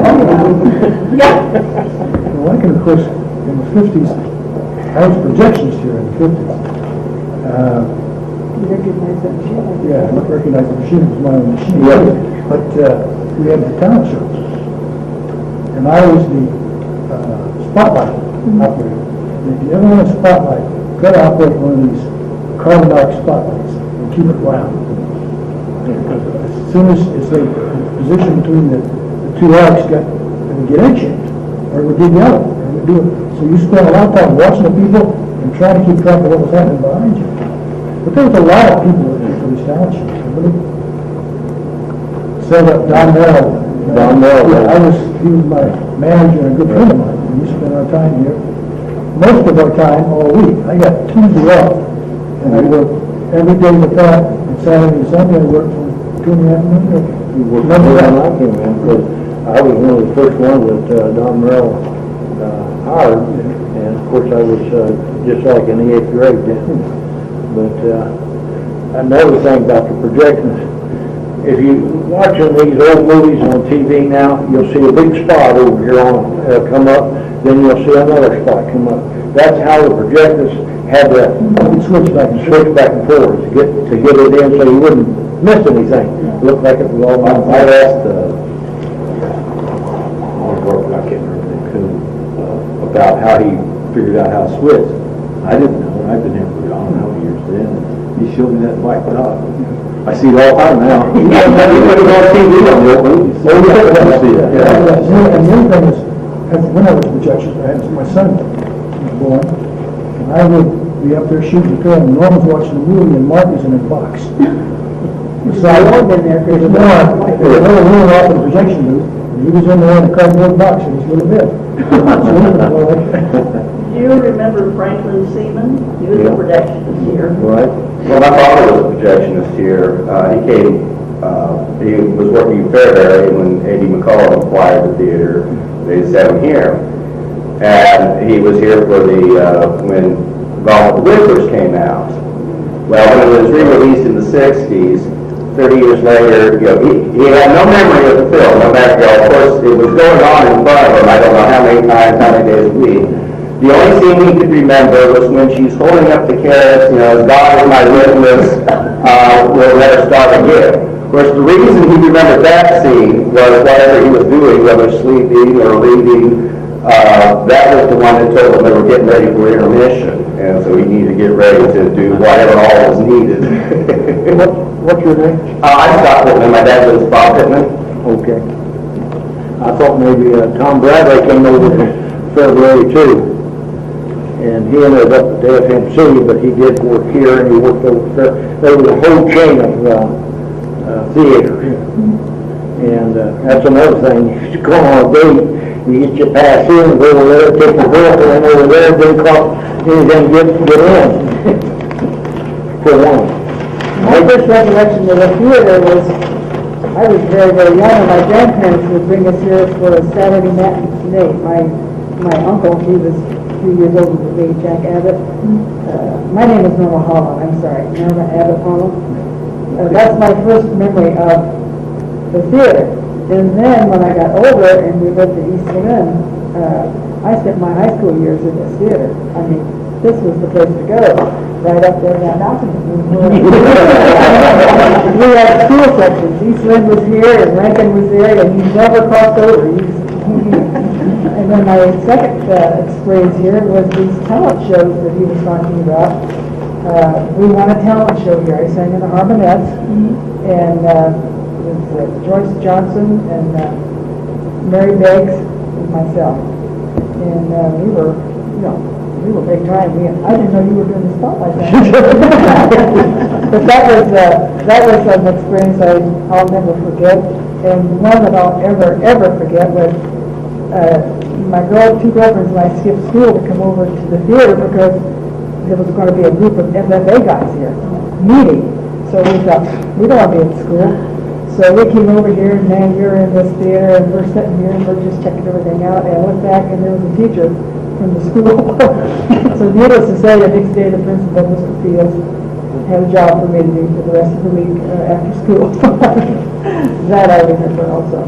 Well, I can, of course, in the 50s, I was projections here in the 50s. You recognize that machine? Yeah, I recognize the machine. It was my own machine. Yeah. But we had the talent shows. And I was the spotlight operator. If you ever want a spotlight, try to operate one of these carbon arc spotlights and keep it round. Because as soon as the position between the 2 arcs it would get edge-shaped, or it would get yellow, or it would do it. So you spent a lot of time watching the people and trying to keep track of what was happening behind you. But there was a lot of people that did these talent shows. So Don Merrill. He was my manager and a good friend of mine. And we spent our time here, most of our time all week. I got Tuesday off, and I worked every day but that, and Saturday and Sunday I worked from 2 in the afternoon. You worked more than I came in, because I was one of the first ones that Don Merrill hired, and of course I was just like in the 8th grade then. But another thing about the projections, if you watching these old movies on TV now, you'll see a big spot over here on come up, then you'll see another spot come up. That's how the projectors had to switch back and forth to get it in so you wouldn't miss anything. It looked like it was all on. I asked I can't remember Coon about how he figured out how to switch. I didn't know. I've been here for I don't know how many years then. He showed me that black dot. I see it all the time now. You put it on TV on the old movies. Oh, yeah, I see it. Yeah. And the other thing is, when I was projections, I had my son was born, and I would be up there shooting the film, and Norm was watching the movie, and Mark was in a box. So I would have been there because they were really off in the projection booth, and he was in there in a cardboard box in his little bed. Do you remember Franklin Seaman? He was a projectionist here. Right. Well, my father was a projectionist here. He was working in Fairbury when A.D. McCullough acquired the theater. They sent him here. And he was here for when Gone with the Whispers came out. Well, when it was re-released in the 60s, 30 years later, he had no memory of the film. No matter, of course, it was going on in front of him. I don't know how many times, how many days a week. The only scene he could remember was when she's holding up the carrots, as God is my witness, we'll let her start again. Of course, the reason he remembered that scene was whatever he was doing, whether sleeping or leaving, that was the one that told him they were getting ready for intermission. And so he needed to get ready to do whatever all was needed. What's your name? I'm Scott Pittman. My dad was Bob Pittman. Okay. I thought maybe Tom Bradley came over in February too. And he ended up at the FMC, but he did work here and he worked over there. There was a whole chain of theaters. And that's another thing. You go on a date, you get your pass in, go over there, take your girlfriend over there, then cost anything to get in. For one. My first recollection of the theater was, I was very, very young, and my grandparents would bring us here for a Saturday matinee. My uncle, he was 3 years older than me, Jack Abbott. My name is Norma Holland, I'm sorry, Norma Abbott Holland. That's my first memory of the theater. And then when I got older and we lived in East Lynn, I spent my high school years in this theater. I mean, this was the place to go, right up there in that document. We had school sections. East Lynn was here and Rankin was there, and you never crossed over. And then my second experience here was these talent shows that he was talking about. We won a talent show here. I sang in the Harmonettes, and it was Joyce Johnson and Mary Beggs and myself. And we were big time. I didn't know you were doing the spotlight that. But that was an experience I'll never forget. And one that I'll ever forget was my two girlfriends and I skipped school to come over to the theater because there was going to be a group of FFA guys here meeting. So we thought, we don't want to be in school. So we came over here, and man, you're in this theater, and we're sitting here, and we're just checking everything out. And I went back, and there was a teacher from the school. So needless to say, the next day the principal, Mr. Fields, had a job for me to do for the rest of the week after school. That I remember also.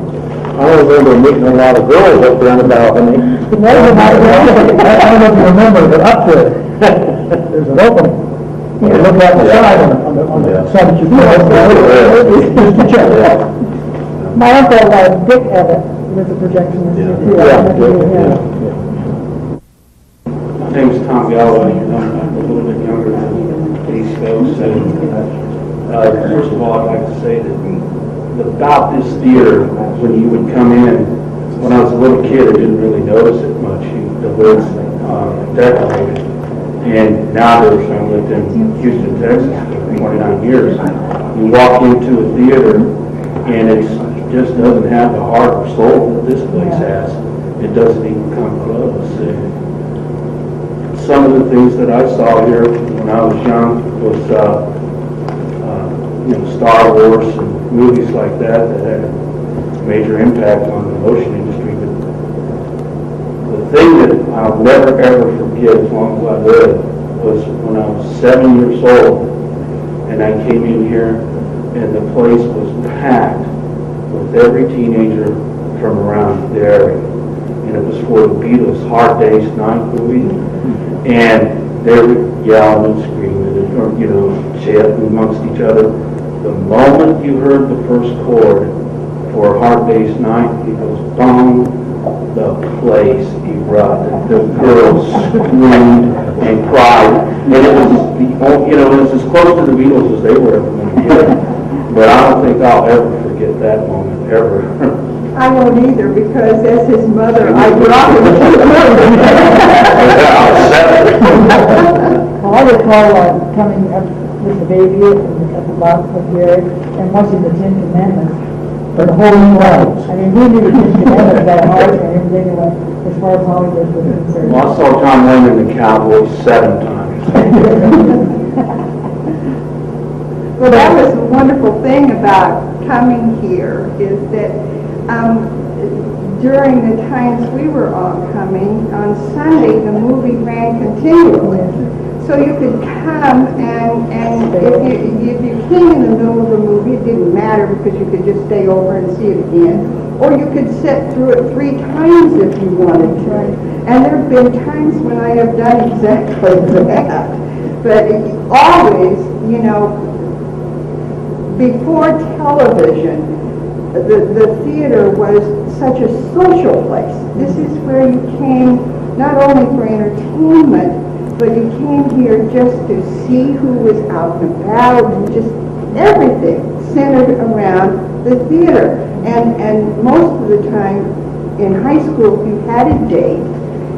I remember meeting a lot of girls up there on the balcony. I don't know if you remember, but up there, there's an opening. You look out the side on the side that you just to check it out. My uncle, Dick Abbott, was a projectionist too. My name is Tom Galloway. I'm a little bit younger than these folks. First of all, I'd like to say that about this theater, when you would come in, when I was a little kid, I didn't really notice it much. The lids decorated. And now I lived in Houston, Texas for 29 years. You walk into a theater and it just doesn't have the heart or soul that this place has. It doesn't even come close. Some of the things that I saw here when I was young was Star Wars and movies like that had a major impact on the motion industry. But the thing that I'll never ever forget as long as I live was when I was 7 years old and I came in here and the place was packed with every teenager from around the area. And it was for the Beatles' Hard Day's Night movie. And they were yelling and screaming or, chatting amongst each other. The moment you heard the first chord for Hard Day's Night, it goes boom, the place erupted. The girls screamed and cried. And it was the Oh, you know, it's as close to the Beatles as they were ever going to get. But I don't think I'll ever forget that moment, ever. I won't either, because as his mother, I brought him to the Well, I recall coming up with the baby at the bottom of here and watching the Ten Commandments. For the whole lives. I mean, we knew the Ten Commandments by heart and everything, as far as Hollywood was concerned. Well, I saw Tom Lennon and the Cowboys 7 times. Well, that was the wonderful thing about coming here, is that during the times we were all coming, on Sunday the movie ran continually. So you could come and if you came in the middle of a movie, it didn't matter because you could just stay over and see it again. Or you could sit through it 3 times if you wanted to. And there have been times when I have done exactly that. But always, you know, before television, the theater was such a social place. This is where you came not only for entertainment, but you came here just to see who was out and about, and just everything centered around the theater. And most of the time in high school, if you had a date,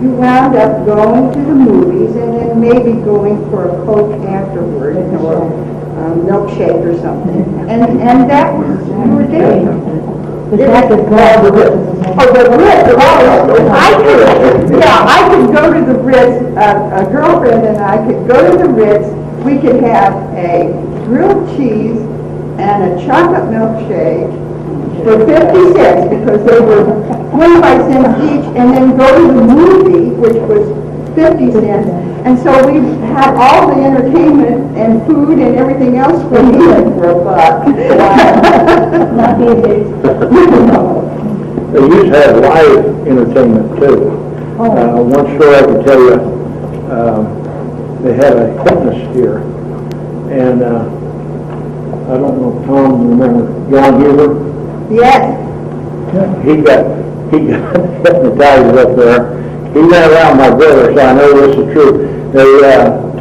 you wound up going to the movies and then maybe going for a Coke afterward, or milkshake or something. And that was your date. The fact that God, the Ritz. Oh, the Ritz. I could go to the Ritz, a girlfriend and I could go to the Ritz. We could have a grilled cheese and a chocolate milkshake for 50 cents because they were 25 cents each, and then go to the movie, which was 50 cents. And so we had all the entertainment and food and everything else we needed for $1. Not these days. They used to have live entertainment too. One story I can tell you, they had a fitness here, and I don't know if Tom remember John Huber. Yes. He got hypnotized up there. He ran around my brother, so I know this is true. They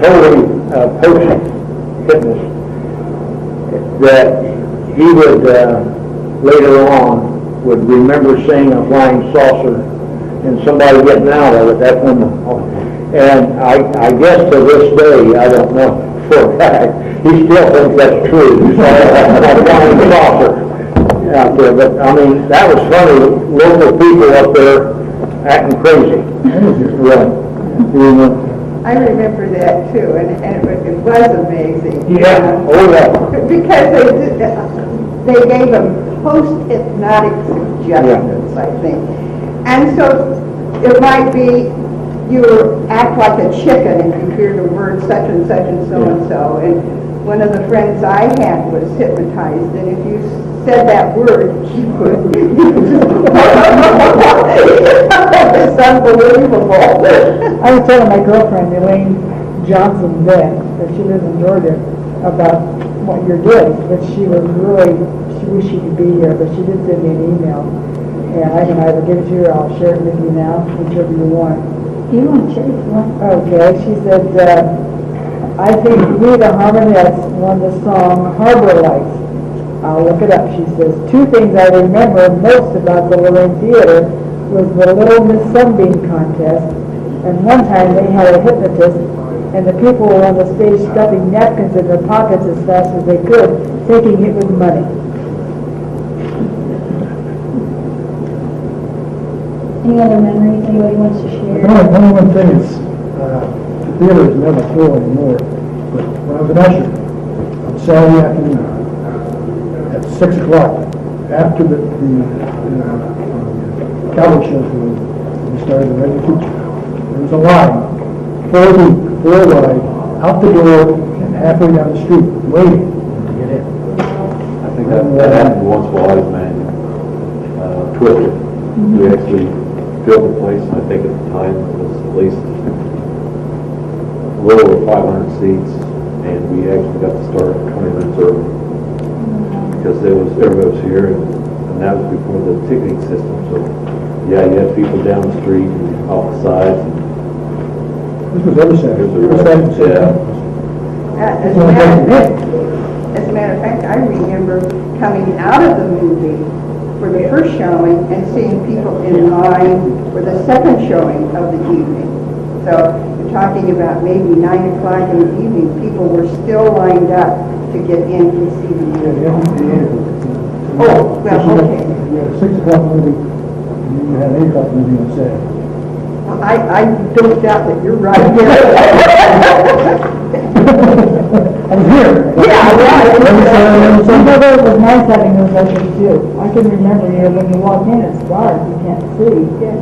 told him post-fitness that he would later on would remember seeing a flying saucer and somebody getting out of it. That's when, and I guess to this day, I don't know for a fact, he still thinks that's true. He saw a flying saucer out there, but I mean, that was funny. Local people up there acting crazy. Right. I remember that too, and it was amazing. Yeah, oh yeah. Because they gave them post-hypnotic suggestions, I think. And so it might be you act like a chicken if you hear the word such and such and so and so. And one of the friends I had was hypnotized, and if you said that word, he would. It's unbelievable. I was telling my girlfriend, Elaine Johnson, then, that she lives in Georgia, about what you're doing, but she was really, she wished she could be here, but she did send me an email. And I can either give it to you or I'll share it with you now, whichever you want. You want to share it if you want. Okay, she said, I think we, the Harmonettes, won the song Harbor Lights. I'll look it up. She says, 2 things I remember most about the Lorraine Theater was the Little Miss Sunbeam contest, and one time they had a hypnotist, and the people were on the stage stuffing napkins in their pockets as fast as they could, thinking it was money. Any other memories anybody wants to share? Only one thing is, the theater is never full anymore, but when I was an usher, on Saturday afternoon, at 6 o'clock, after the Calvary show, we started the regular teacher. There was a line, 4 deep, 4 wide, out the door, and halfway down the street, waiting to get in. I think that happened once while I was managing Twister. We actually filled the place, and I think at the time it was at least a little over 500 seats, and we actually got to start 20 minutes early because everybody was here, and that was before the ticketing system. So yeah, you had people down the street and off the sides. And this was other Saturday. Yeah. As a matter of fact, I remember coming out of the movie for the first showing and seeing people in line for the second showing of the evening. So you're talking about maybe 9 o'clock in the evening, people were still lined up to get in to see the movie. Oh, well, okay. You had a 6 o'clock movie, and then you had an 8 o'clock movie on Saturday. Well, I don't doubt that you're right there. I was here. Yeah, right. It was nice having those ushers too. I can remember, when you walk in, it's dark, you can't see. Yeah.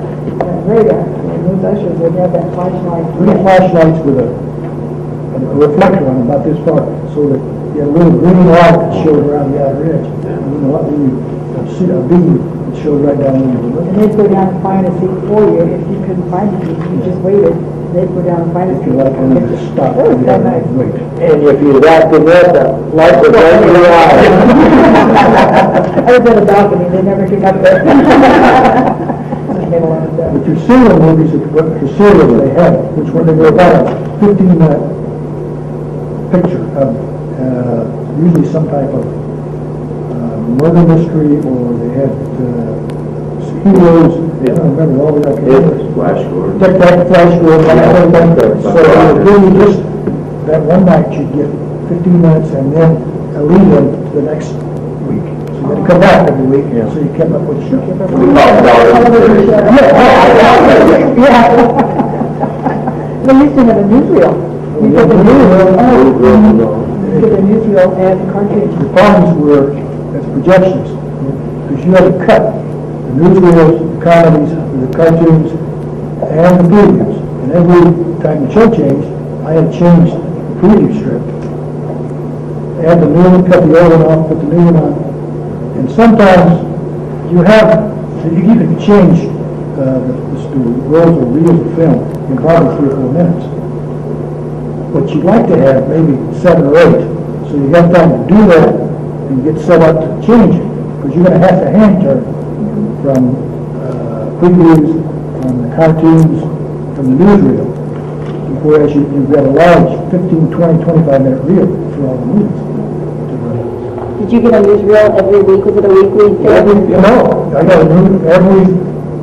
Very dark. Those ushers would have that flashlight. We had flashlights with a reflector on about this far, so that you had a little green light that showed around the outer edge. And then a beam that showed right down the middle. And they'd go down and find a seat for you. If you couldn't find a seat, you just waited. They'd go down and find a seat. Like, and then just stop. Oh, that nice. Wait. And if you'd acted that, the light would right in your eye. I was in the balcony, they never could up there. But your serial movies, the serial they had, which when they were about a 15-minute picture of usually some type of murder mystery, or they had heroes. I don't remember all the other Flash Gordon. Dept, Flash Gordon, so really just that one night you'd get 15 minutes and then a lead-in to the next week. So you had to come back every week, so you kept up with the show. They used to have a newsreel. You get the newsreel. You get the newsreel and cartridge. The problems were as projections, because you had to cut the newsreels, the comedies, the cartoons, and the previews. And every time the show changed, I had changed the preview strip. Add the new one, cut the old one off, put the new one on. And sometimes you can change the rolls or reels of film in probably 3 or 4 minutes. But you'd like to have maybe 7 or 8. So you got time to do that and get set up to change it. Because you're going to have to hand turn from previews, from the cartoons, from the newsreel. Whereas you've got a large 15, 20, 25-minute reel for all the movies. Did you get a newsreel every week? Was it a weekly thing? No, I got a new every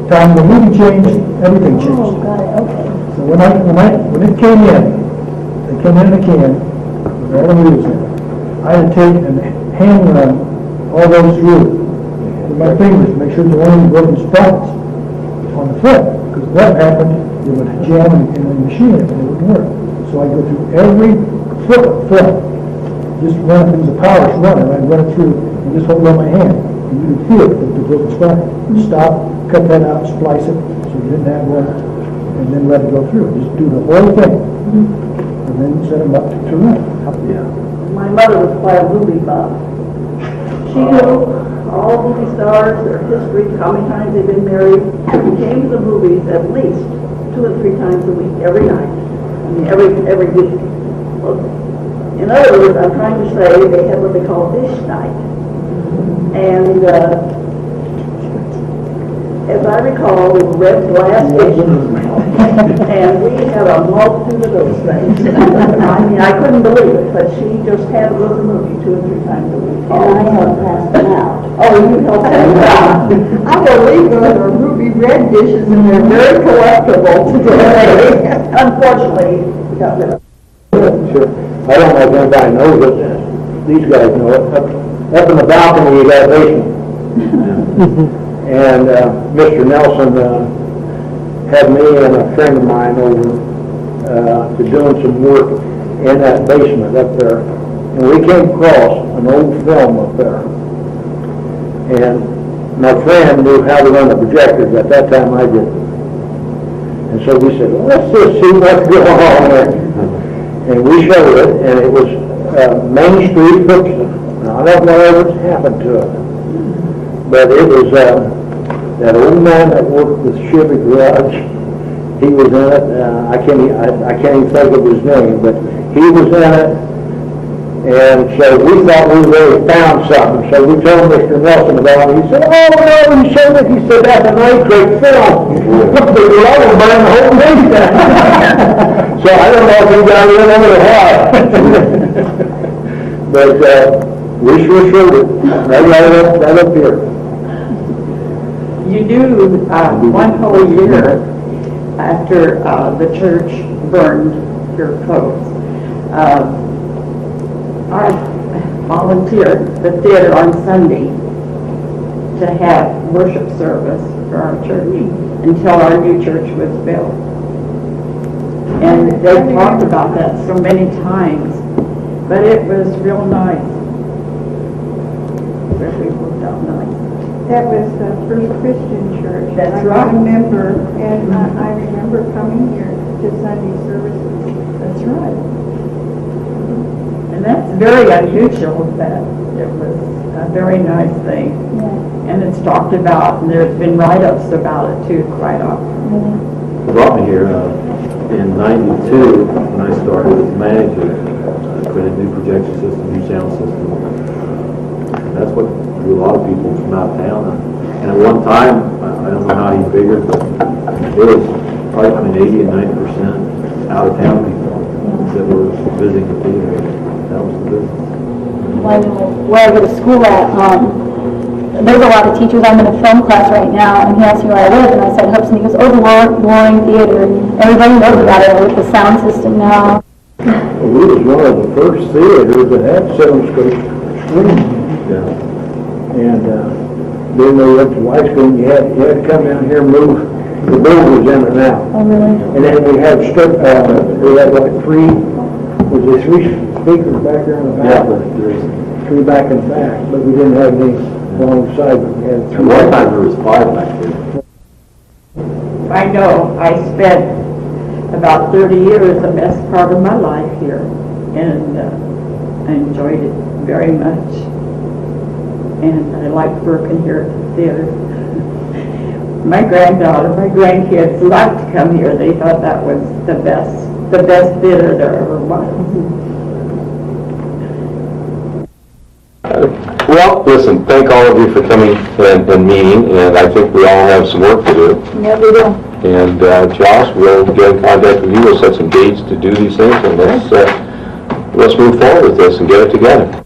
time the movie changed, everything changed. Oh, got it, okay. So when it came in, they came in a can with all the reels in it. I had to take and hand run all those through with my fingers to make sure there weren't any broken spots on the film. Because if that happened, it would jam in the machine and it wouldn't work. So I go through every foot of film. Just run it, it was a power runner, I'd run it through and just hold it on my hand. And you could feel it with the broken spot. Stop, cut that out, splice it, so you didn't have one, and then let it go through. Just do the whole thing. And then set them up to run. Yeah. My mother was quite a movie buff. She knew all movie stars, their history, how many times they've been married. She came to the movies at least 2 or 3 times a week, every night. I mean, every week. Well, in other words, I'm trying to say they had what they call dish night. And as I recall, we were red glass dishes. And we had a multitude of those things. I mean, I couldn't believe it, but she just had to go to the movie 2 or 3 times a week. And I helped pass them out. Oh, you helped pass them out. I believe those are ruby red dishes, and they're very collectible today. Unfortunately, we got rid of them. Sure. I don't know if anybody knows it. These guys know it. Up in the balcony, you got a basement. And Mr. Nelson had me and a friend of mine over to doing some work in that basement up there. And we came across an old film up there. And my friend knew how to run the projectors. At that time, I didn't. And so we said, well, let's just see what's going on there. And we showed it, and it was Main Street, Hoopeston. Now, I don't know whatever's happened to it, but it was that old man that worked with Chevy Garage. He was in it. I can't even think of his name, but he was in it. And so we thought we really found something. So we told Mr. Nelson about it. He said, "Oh no, he showed it." He said, "That's a nice great film." Look, they were all burning the whole thing down. So I don't know if you got it in or what. but, we sure showed it, right up here. You knew one whole year after the church burned your clothes. I volunteered the theater on Sunday to have worship service for our church until our new church was built. And they talked about that so many times, but it was real nice. Really worked out nice. That was the First Christian Church. That's right. I remember, and I remember coming here to Sunday services. That's right. And that's very unusual that it was a very nice thing. Yeah. And it's talked about, and there's been write-ups about it too quite often. They brought me here in '92 when I started as manager. I put in new projection system, new sound system. And that's what drew a lot of people from out of town. And at one time, I don't know how he figured, but it was probably between 80 and 90% out of town people that were visiting the theater. That was the business. Where I go to school at, there's a lot of teachers. I'm in a film class right now, and he asked me where I live, and I said Hoopeston. He goes, oh, the Lorraine Theater. Everybody knows about it with the sound system now. Well, we was one of the first theaters that had 7-scope screens. Yeah. And then they went to widescreen. You had to come down here and move the boulders in and out. Oh, really? And then we had we had like three speakers back there in the back. Yeah, three back and back, but we didn't have any alongside, but we had at three. one time there was 5 back there. I know I spent about 30 years, the best part of my life here, and I enjoyed it very much. And I liked working here at the theater. My granddaughter, my grandkids loved to come here. They thought that was the best theater there ever was. Well, listen, thank all of you for coming and meeting, and I think we all have some work to do. Yeah, we do. And Josh, we'll get in contact with you. We'll set some dates to do these things, and let's move forward with this and get it together.